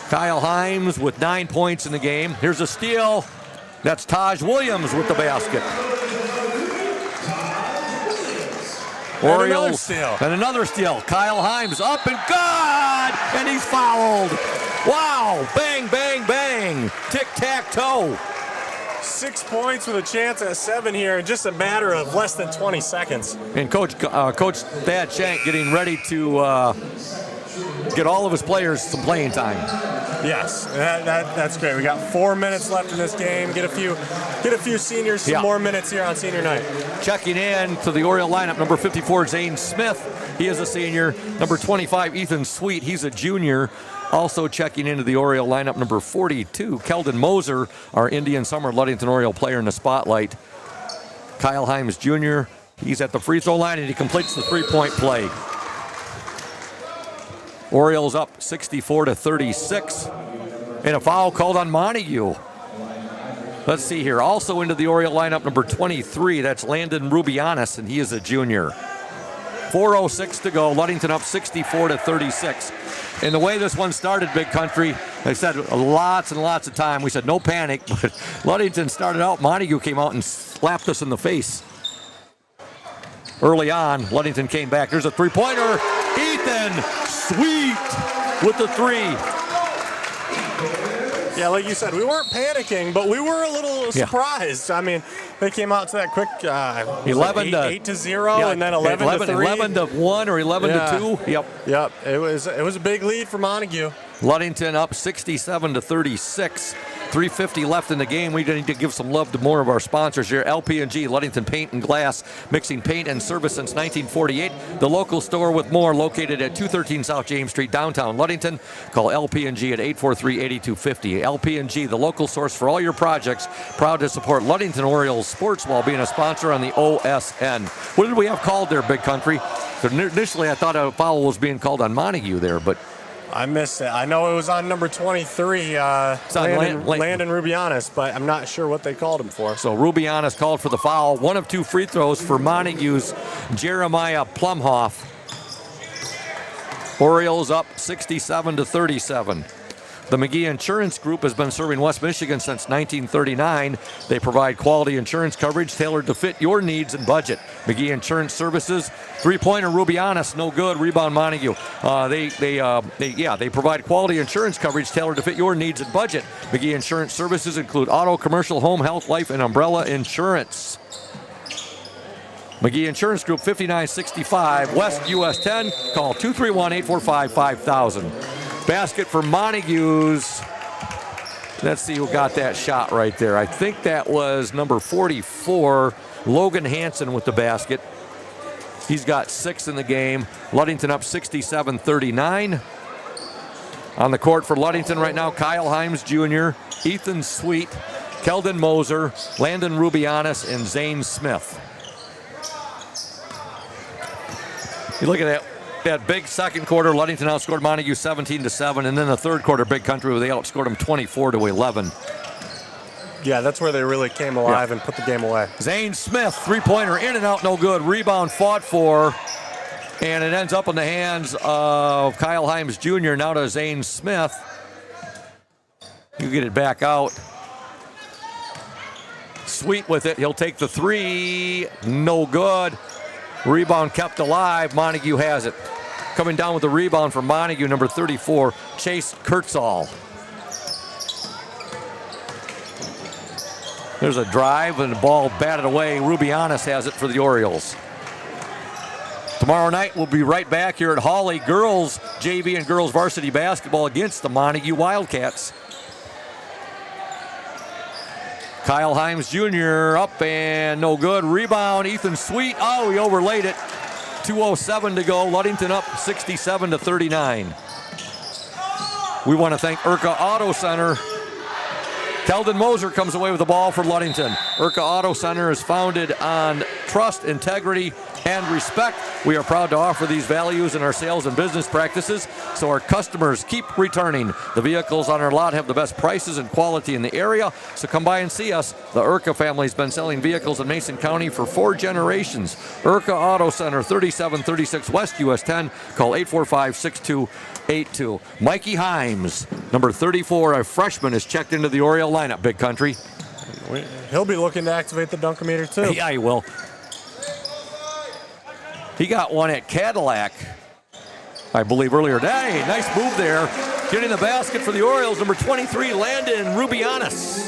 Kyle Himes with 9 points in the game. Here's a steal. That's Taj Williams with the basket. Orioles. And another steal. Kyle Himes up and good! And he's fouled. Wow. Bang, bang, bang. Tic-tac-toe. 6 points with a chance at 7 here in just a matter of less than 20 seconds. And Coach Thad Shank getting ready to get all of his players some playing time. Yes, that's great. We got 4 minutes left in this game. Get a few seniors some more minutes here on senior night. Checking in to the Oriole lineup, number 54, Zane Smith. He is a senior. Number 25, Ethan Sweet. He's a junior. Also checking into the Oriole lineup, number 42, Keldon Moser, our Indian Summer Ludington Oriole player in the spotlight. Kyle Himes Jr., he's at the free throw line, and he completes the three-point play. Orioles up 64-36, and a foul called on Montague. Let's see here. Also into the Oriole lineup, number 23, that's Landon Rubianis, and he is a junior. 4:06 to go. Ludington up 64-36. And the way this one started, Big Country, they said lots and lots of time. We said no panic, but Ludington started out. Montague came out and slapped us in the face. Early on, Ludington came back. There's a three-pointer. Ethan Sweet with the three. Yeah, like you said, we weren't panicking, but we were a little surprised. I mean, they came out to that quick 8-0 and then 11-3. 11-1 or 11-2. Yep. It was a big lead for Montague. Ludington up 67-36. 3:50 left in the game. We need to give some love to more of our sponsors here. LP&G, Ludington Paint and Glass, mixing paint and service since 1948. The local store with more, located at 213 South James Street, downtown Ludington. Call LP&G at 843-8250. LP&G, the local source for all your projects. Proud to support Ludington Orioles sports while being a sponsor on the OSN. What did we have called there, Big Country? So initially, I thought a foul was being called on Montague there, but I missed it. I know it was on number 23, Landon Rubianis, but I'm not sure what they called him for. So Rubianis called for the foul. One of two free throws for Montague's Jeremiah Plumhoff. Orioles up 67-37. The McGee Insurance Group has been serving West Michigan since 1939. They provide quality insurance coverage tailored to fit your needs and budget. McGee Insurance Services, three-pointer Rubianis, no good. Rebound Montague. They provide quality insurance coverage tailored to fit your needs and budget. McGee Insurance Services include auto, commercial, home, health, life, and umbrella insurance. McGee Insurance Group, 5965 West US 10. Call 231-845-5000. Basket for Montague's. Let's see who got that shot right there. I think that was number 44, Logan Hansen with the basket. He's got 6 in the game. Ludington up 67-39. On the court for Ludington right now, Kyle Himes Jr., Ethan Sweet, Keldon Moser, Landon Rubianis, and Zane Smith. You look at that big second quarter, Ludington outscored Montague 17-7, and then the third quarter, Big Country, where they outscored them 24-11. Yeah, that's where they really came alive and put the game away. Zane Smith, three-pointer, in and out, no good. Rebound fought for, and it ends up in the hands of Kyle Himes Jr. Now to Zane Smith. You get it back out. Sweet with it. He'll take the three. No good. Rebound kept alive. Montague has it. Coming down with the rebound for Montague, number 34, Chase Kurtzall. There's a drive and the ball batted away. Rubianis has it for the Orioles. Tomorrow night we'll be right back here at Hawley. Girls JV and girls varsity basketball against the Montague Wildcats. Kyle Himes Jr. up and no good. Rebound, Ethan Sweet. Oh, he overlaid it. 2:07 to go. Ludington up 67-39. We want to thank Urca Auto Center. Keldon Moser comes away with the ball for Ludington. Urca Auto Center is founded on trust, integrity, and respect. We are proud to offer these values in our sales and business practices, so our customers keep returning. The vehicles on our lot have the best prices and quality in the area, so come by and see us. The Urca family's been selling vehicles in Mason County for 4 generations. Urca Auto Center, 3736 West US 10. Call 845-6282. Mikey Himes, number 34, a freshman, is checked into the Oriole lineup, Big Country. He'll be looking to activate the Dunkometer too. Yeah, he will. He got one at Cadillac, I believe, earlier today. Nice move there. Getting the basket for the Orioles, number 23, Landon Rubianis.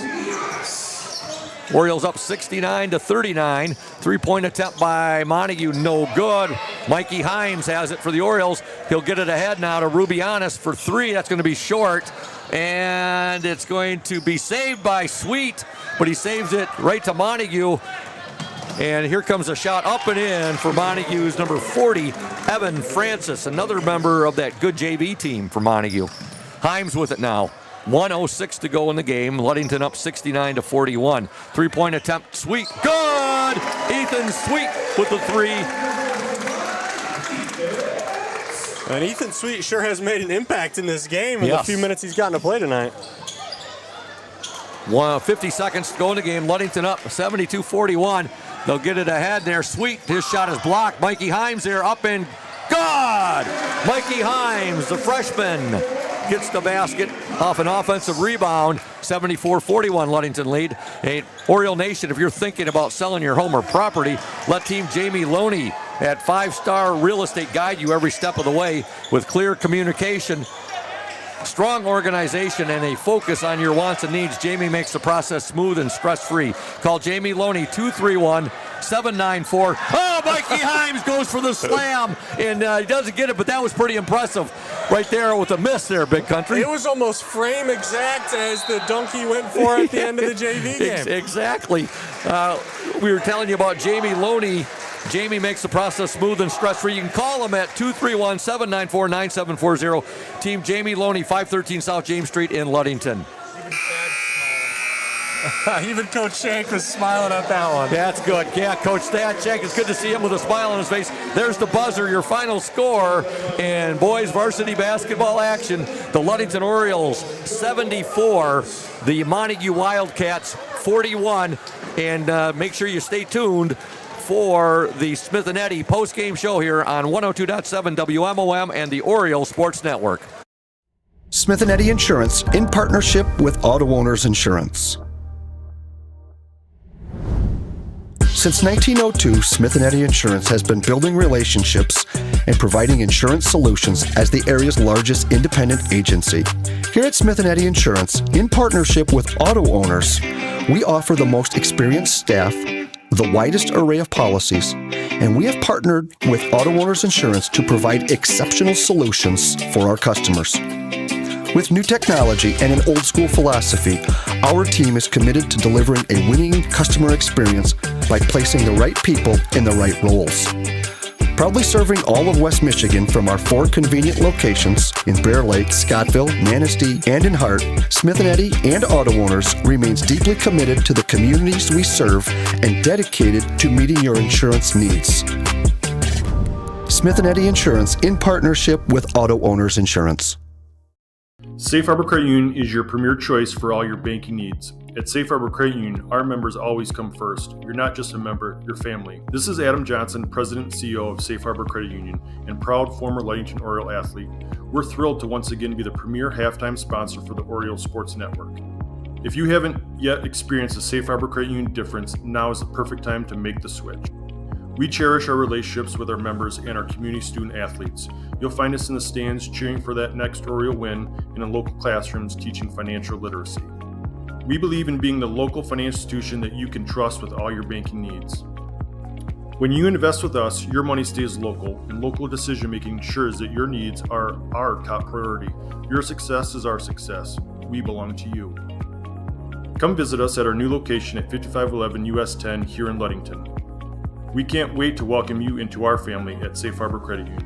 Orioles up 69-39. Three-point attempt by Montague, no good. Mikey Himes has it for the Orioles. He'll get it ahead now to Rubianis for 3. That's going to be short. And it's going to be saved by Sweet, but he saves it right to Montague. And here comes a shot up and in for Montague's number 40, Evan Francis, another member of that good JV team for Montague. Himes with it now. 1:06 to go in the game. Ludington up 69-41. Three-point attempt. Sweet. Good! Ethan Sweet with the 3. And Ethan Sweet sure has made an impact in this game in the few minutes he's gotten to play tonight. 50 seconds to go in the game. Ludington up 72-41. They'll get it ahead there. Sweet. His shot is blocked. Mikey Himes there up and good! Mikey Himes, the freshman, gets the basket off an offensive rebound. 74-41 Ludington lead. Hey, Oriole Nation, if you're thinking about selling your home or property, let Team Jamie Loney at 5-Star Real Estate guide you every step of the way with clear communication, strong organization, and a focus on your wants and needs. Jamie makes the process smooth and stress-free. Call Jamie Loney, 231-794. Oh, Mikey Himes goes for the slam, and he doesn't get it, but that was pretty impressive right there with a miss there, Big Country. It was almost frame exact as the dunk he went for at the end of the JV game. Exactly. We were telling you about Jamie Loney. Jamie makes the process smooth and stress-free. You can call him at 231-794-9740. Team Jamie Loney, 513 South James Street in Ludington. Even Coach Shank was smiling at that one. That's good. Yeah, Coach Shank, it's good to see him with a smile on his face. There's the buzzer, your final score in boys varsity basketball action. The Ludington Orioles 74, the Montague Wildcats 41. And make sure you stay tuned for the Smith & Eddy post-game show here on 102.7 WMOM and the Oriole Sports Network. Smith & Eddy Insurance in partnership with Auto Owners Insurance. Since 1902, Smith & Eddy Insurance has been building relationships and providing insurance solutions as the area's largest independent agency. Here at Smith & Eddy Insurance, in partnership with Auto Owners, we offer the most experienced staff, the widest array of policies, and we have partnered with Auto Owners Insurance to provide exceptional solutions for our customers. With new technology and an old-school philosophy, our team is committed to delivering a winning customer experience by placing the right people in the right roles. Proudly serving all of West Michigan from our 4 convenient locations in Bear Lake, Scottville, Manistee, and in Hart, Smith & Eddy and Auto Owners remains deeply committed to the communities we serve and dedicated to meeting your insurance needs. Smith & Eddy Insurance in partnership with Auto Owners Insurance. Safe Harbor Credit Union is your premier choice for all your banking needs. At Safe Harbor Credit Union, our members always come first. You're not just a member, you're family. This is Adam Johnson, President and CEO of Safe Harbor Credit Union and proud former Ludington Oriole athlete. We're thrilled to once again be the premier halftime sponsor for the Orioles Sports Network. If you haven't yet experienced the Safe Harbor Credit Union difference, now is the perfect time to make the switch. We cherish our relationships with our members and our community student athletes. You'll find us in the stands cheering for that next Oriole win and in local classrooms teaching financial literacy. We believe in being the local financial institution that you can trust with all your banking needs. When you invest with us, your money stays local, and local decision-making ensures that your needs are our top priority. Your success is our success. We belong to you. Come visit us at our new location at 5511 US 10 here in Ludington. We can't wait to welcome you into our family at Safe Harbor Credit Union.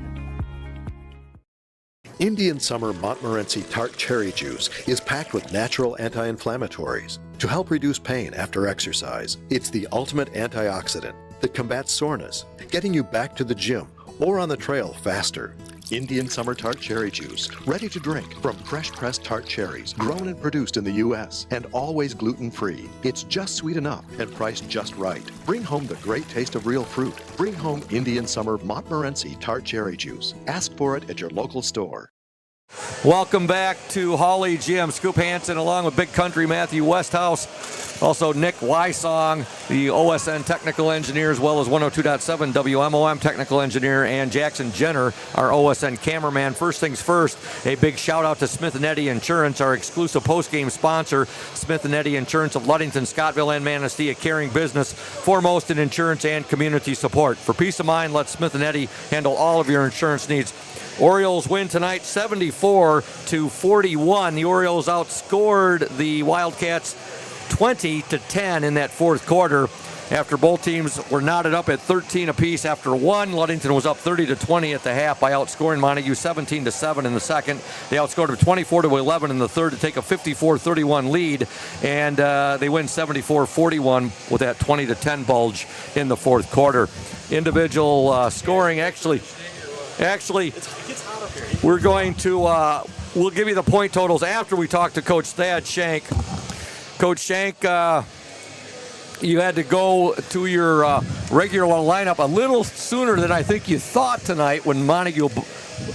Indian Summer Montmorency Tart Cherry Juice is packed with natural anti-inflammatories to help reduce pain after exercise. It's the ultimate antioxidant that combats soreness, getting you back to the gym or on the trail faster. Indian Summer Tart Cherry Juice, ready to drink from fresh-pressed tart cherries, grown and produced in the U.S. and always gluten-free. It's just sweet enough and priced just right. Bring home the great taste of real fruit. Bring home Indian Summer Montmorency Tart Cherry Juice. Ask for it at your local store. Welcome back to Hawley Gym. Scoop Hansen along with Big Country Matthew Westhouse. Also Nick Wysong, the OSN technical engineer, as well as 102.7 WMOM technical engineer, and Jackson Jenner, our OSN cameraman. First things first, a big shout out to Smith & Eddy Insurance, our exclusive postgame sponsor. Smith & Eddy Insurance of Ludington, Scottville, and Manistee, a caring business, foremost in insurance and community support. For peace of mind, let Smith & Eddy handle all of your insurance needs. Orioles win tonight 74-41. The Orioles outscored the Wildcats 20-10 in that fourth quarter after both teams were knotted up at 13 apiece after one. Ludington was up 30-20 at the half by outscoring Montague 17-7 in the second. They outscored them 24-11 in the third to take a 54-31 lead, and they win 74-41 with that 20-10 bulge in the fourth quarter. Individual scoring actually, we're going to we'll give you the point totals after we talk to Coach Thad Shank. Coach Shank, you had to go to your regular lineup a little sooner than I think you thought tonight when Montague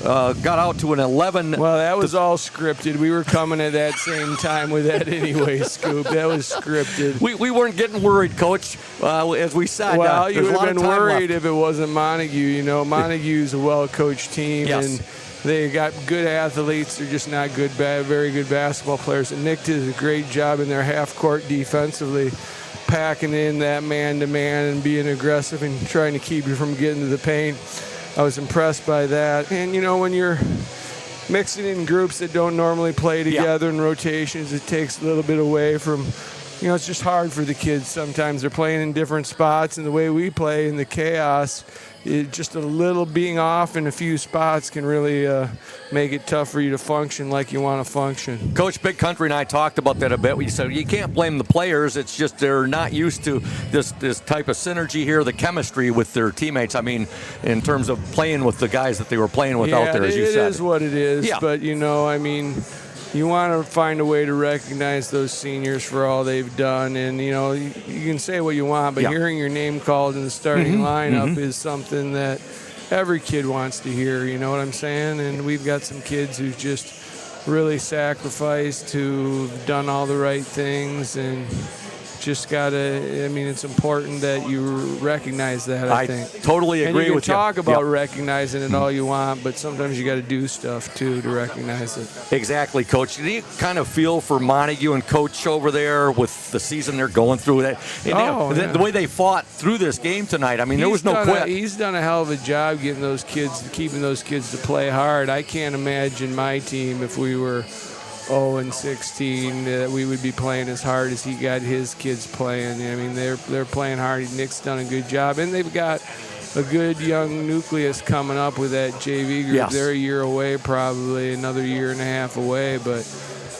got out to an 11. Well, that was all scripted. We were coming at that same time with that anyway, Scoop. That was scripted. We weren't getting worried, Coach, as we said. Well, you would have been worried left. if it wasn't Montague. You know, Montague's a well-coached team, yes. And they got good athletes. They're just not very good basketball players. And Nick did a great job in their half-court defensively, packing in that man-to-man and being aggressive and trying to keep you from getting to the paint. I was impressed by that. And, you know, when you're mixing in groups that don't normally play together in rotations, it takes a little bit away from, you know, it's just hard for the kids. Sometimes they're playing in different spots, and the way we play in the chaos, just a little being off in a few spots can really make it tough for you to function like you want to function. Coach Big Country and I talked about that a bit. We said you can't blame the players. It's just they're not used to this type of synergy here, the chemistry with their teammates. I mean, in terms of playing with the guys that they were playing with out there, as you said. It is what it is. Yeah. But, you know, I mean, you want to find a way to recognize those seniors for all they've done. And, you know, you can say what you want, but hearing your name called in the starting lineup is something that every kid wants to hear, you know what I'm saying? And we've got some kids who've just really sacrificed, who've done all the right things. And, just gotta. I mean, it's important that you recognize that. I think totally agree and you with can you. talk about recognizing it all you want, but sometimes you got to do stuff too to recognize it. Exactly, Coach. Do you kind of feel for Montague and Coach over there with the season they're going through? That the way they fought through this game tonight. I mean, there was no quit. He's done a hell of a job keeping those kids to play hard. I can't imagine my team if we were 0-16 that we would be playing as hard as he got his kids playing. I mean, they're playing hard. Nick's done a good job, and they've got a good young nucleus coming up with that JV group. Yes. They're a year away, probably another year and a half away, but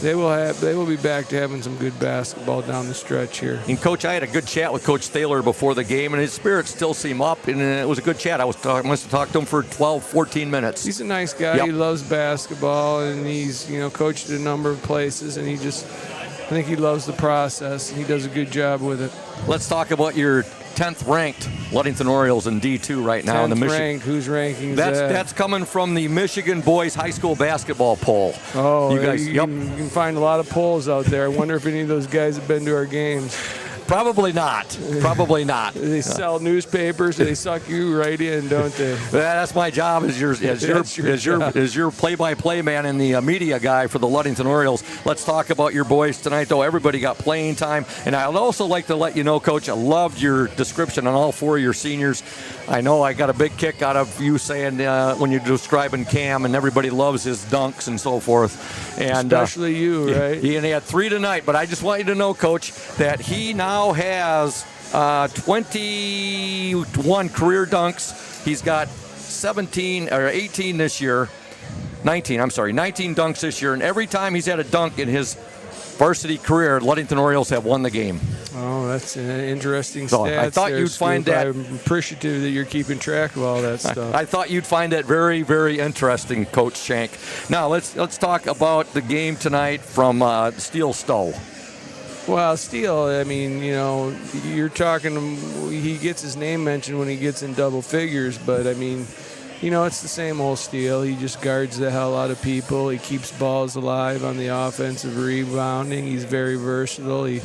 they will be back to having some good basketball down the stretch here. And Coach, I had a good chat with Coach Thaler before the game, and his spirits still seem up, and it was a good chat. I must have talked to him for 12, 14 minutes. He's a nice guy. Yep. He loves basketball, and he's coached at a number of places, and I think he loves the process, and he does a good job with it. Let's talk about your 10th ranked Ludington Orioles in D2 right now in the Michigan. Ranked. Who's ranking that's coming from the Michigan boys high school basketball poll. Oh, you guys, you can find a lot of polls out there. I wonder if any of those guys have been to our games. Probably not. Probably not. They sell newspapers. They suck you right in, don't they? That's my job as your play-by-play man and the media guy for the Ludington Orioles. Let's talk about your boys tonight, though. Everybody got playing time, and I'd also like to let you know, Coach, I loved your description on all four of your seniors. I know I got a big kick out of you saying when you're describing Cam, and everybody loves his dunks and so forth. And especially you, right? He had 3 tonight, but I just want you to know, Coach, that he now has 21 career dunks. He's got 18 this year. 19 dunks this year. And every time he's had a dunk in his varsity career, Ludington Orioles have won the game. Oh, that's an interesting so stats. I thought you'd find that. I'm appreciative that you're keeping track of all that stuff. I thought you'd find that very, very interesting, Coach Shank. Now let's talk about the game tonight from Steele Stowe. Well, Steele, I mean, you're talking, he gets his name mentioned when he gets in double figures, but I mean, it's the same old Steele. He just guards the hell out of people. He keeps balls alive on the offensive rebounding. He's very versatile. He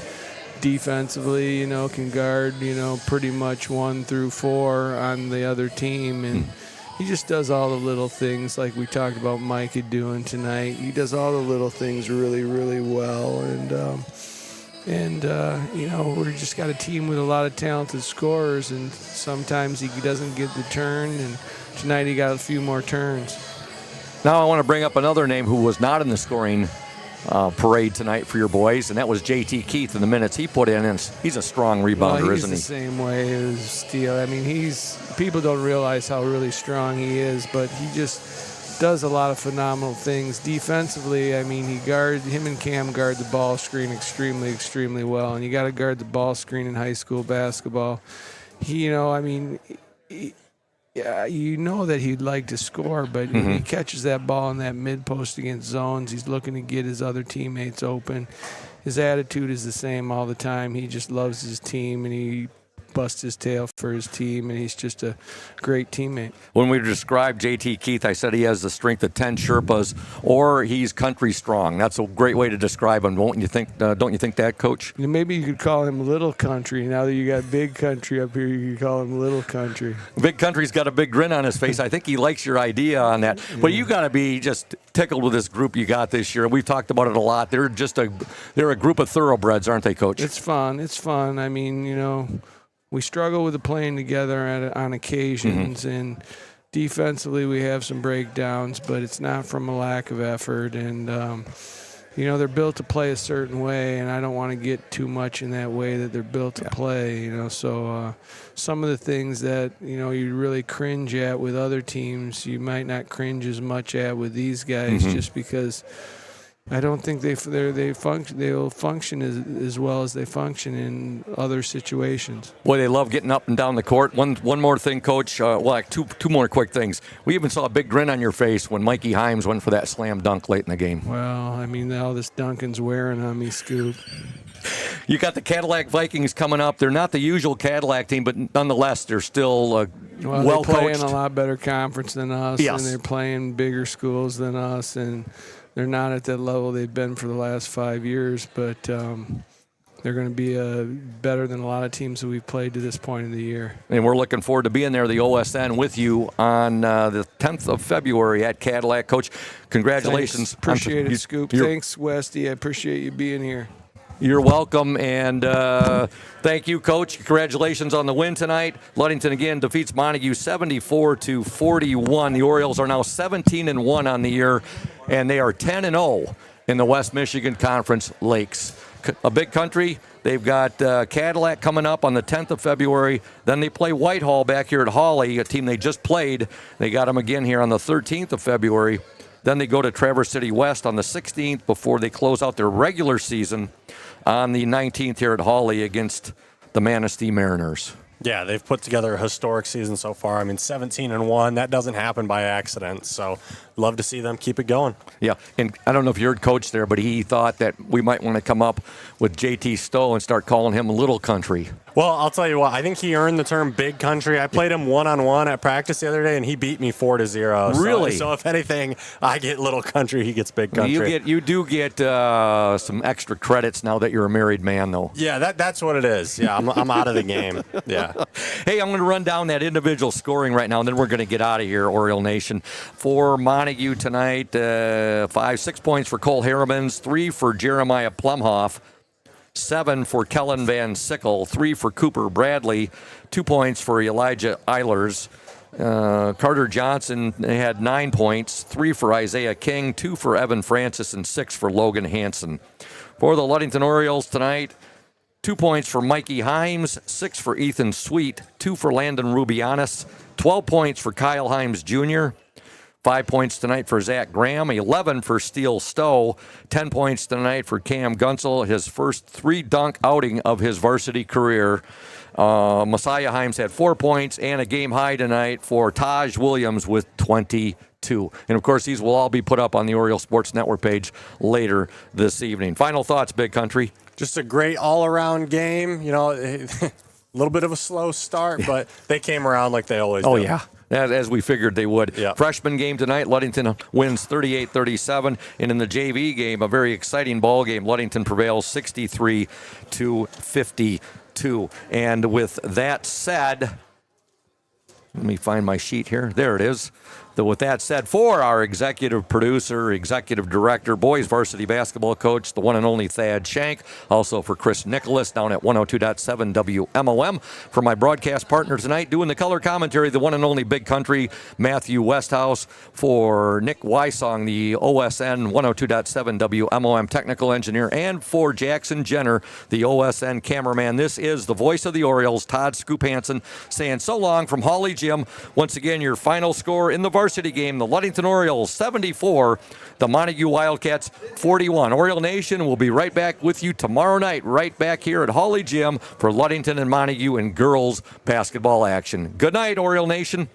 defensively, can guard, pretty much 1 through 4 on the other team. And he just does all the little things like we talked about Micah doing tonight. He does all the little things really, really well. And we just got a team with a lot of talented scorers, and sometimes he doesn't get the turn, and tonight he got a few more turns. Now I want to bring up another name who was not in the scoring parade tonight for your boys, and that was J.T. Keith in the minutes he put in, and he's a strong rebounder, isn't he? He's the same way as Steele. I mean, people don't realize how really strong he is, but he just does a lot of phenomenal things. Defensively, I mean, him and Cam guard the ball screen extremely, extremely well, and you got to guard the ball screen in high school basketball. That he'd like to score, but he catches that ball in that mid post against zones. He's looking to get his other teammates open. His attitude is the same all the time. He just loves his team, and he busts his tail for his team, and he's just a great teammate. When we described J.T. Keith, I said he has the strength of 10 Sherpas, or he's country strong. That's a great way to describe him, don't you think that, Coach? Maybe you could call him Little Country. Now that you got Big Country up here, you could call him Little Country. Big Country's got a big grin on his face. I think he likes your idea on that. Yeah. But you got to be just tickled with this group you got this year. We've talked about it a lot. They're a group of thoroughbreds, aren't they, Coach? It's fun. I mean, we struggle with the playing together on occasions, and defensively we have some breakdowns, but it's not from a lack of effort. And, they're built to play a certain way, and I don't want to get too much in that way that they're built to play, So some of the things that, you really cringe at with other teams, you might not cringe as much at with these guys just because I don't think they'll function as well as they function in other situations. Boy, they love getting up and down the court. One more thing, Coach. Two more quick things. We even saw a big grin on your face when Mikey Himes went for that slam dunk late in the game. Well, I mean, all this Duncan's wearing on me, Scoop. You got the Cadillac Vikings coming up. They're not the usual Cadillac team, but nonetheless, they're still well coached. They're playing a lot better conference than us, yes. And they're playing bigger schools than us, and they're not at that level they've been for the last 5 years, but they're going to be better than a lot of teams that we've played to this point in the year. And we're looking forward to being there, the OSN, with you on the 10th of February at Cadillac. Coach, congratulations. Thanks. Appreciate it, Scoop. Thanks, Westy. I appreciate you being here. You're welcome, and thank you, Coach. Congratulations on the win tonight. Ludington again defeats Montague 74-41. The Orioles are now 17-1 on the year, and they are 10-0 in the West Michigan Conference Lakes. A big country. They've got Cadillac coming up on the 10th of February. Then they play Whitehall back here at Hawley, a team they just played. They got them again here on the 13th of February. Then they go to Traverse City West on the 16th before they close out their regular season on the 19th here at Hawley against the Manistee Mariners. Yeah, they've put together a historic season so far. I mean, 17-1, that doesn't happen by accident. So love to see them keep it going. Yeah, and I don't know if you heard Coach there, but he thought that we might want to come up with JT Stowe and start calling him Little Country. Well, I'll tell you what, I think he earned the term Big Country. I played him one-on-one at practice the other day, and he beat me 4-0. Really? So if anything, I get Little Country, he gets Big Country. You do get some extra credits now that you're a married man, though. Yeah, that's what it is. Yeah, I'm out of the game. Yeah. Hey, I'm going to run down that individual scoring right now, and then we're going to get out of here, Oriole Nation. For Montague tonight, 6 points for Cole Harrimans, 3 for Jeremiah Plumhoff, 7 for Kellen Van Sickle, 3 for Cooper Bradley, 2 points for Elijah Eilers. Carter Johnson had 9 points, 3 for Isaiah King, 2 for Evan Francis, and 6 for Logan Hansen. For the Ludington Orioles tonight, 2 points for Mikey Himes, 6 for Ethan Sweet, 2 for Landon Rubianis, 12 points for Kyle Himes Jr., 5 points tonight for Zach Graham, 11 for Steele Stowe, 10 points tonight for Cam Gunsel, his first 3-dunk outing of his varsity career. Messiah Himes had 4 points and a game high tonight for Taj Williams with 22. And, of course, these will all be put up on the Oriole Sports Network page later this evening. Final thoughts, Big Country? Just a great all-around game. You know, a little bit of a slow start, but they came around like they always do. Oh, yeah. As we figured they would. Yeah. Freshman game tonight, Ludington wins 38-37. And in the JV game, a very exciting ball game, Ludington prevails 63-52. And with that said, let me find my sheet here. There it is. With that said, for our executive producer, executive director, boys varsity basketball coach, the one and only Thad Shank, also for Chris Nicholas down at 102.7 WMOM. For my broadcast partner tonight, doing the color commentary, the one and only Big Country, Matthew Westhouse. For Nick Wysong, the OSN 102.7 WMOM technical engineer, and for Jackson Jenner, the OSN cameraman. This is the voice of the Orioles, Todd Scoop Hansen, saying so long from Hawley Gym. Once again, your final score in the varsity game, the Ludington Orioles 74, the Montague Wildcats 41. Oriole Nation will be right back with you tomorrow night, right back here at Hawley Gym for Ludington and Montague and girls basketball action. Good night, Oriole Nation.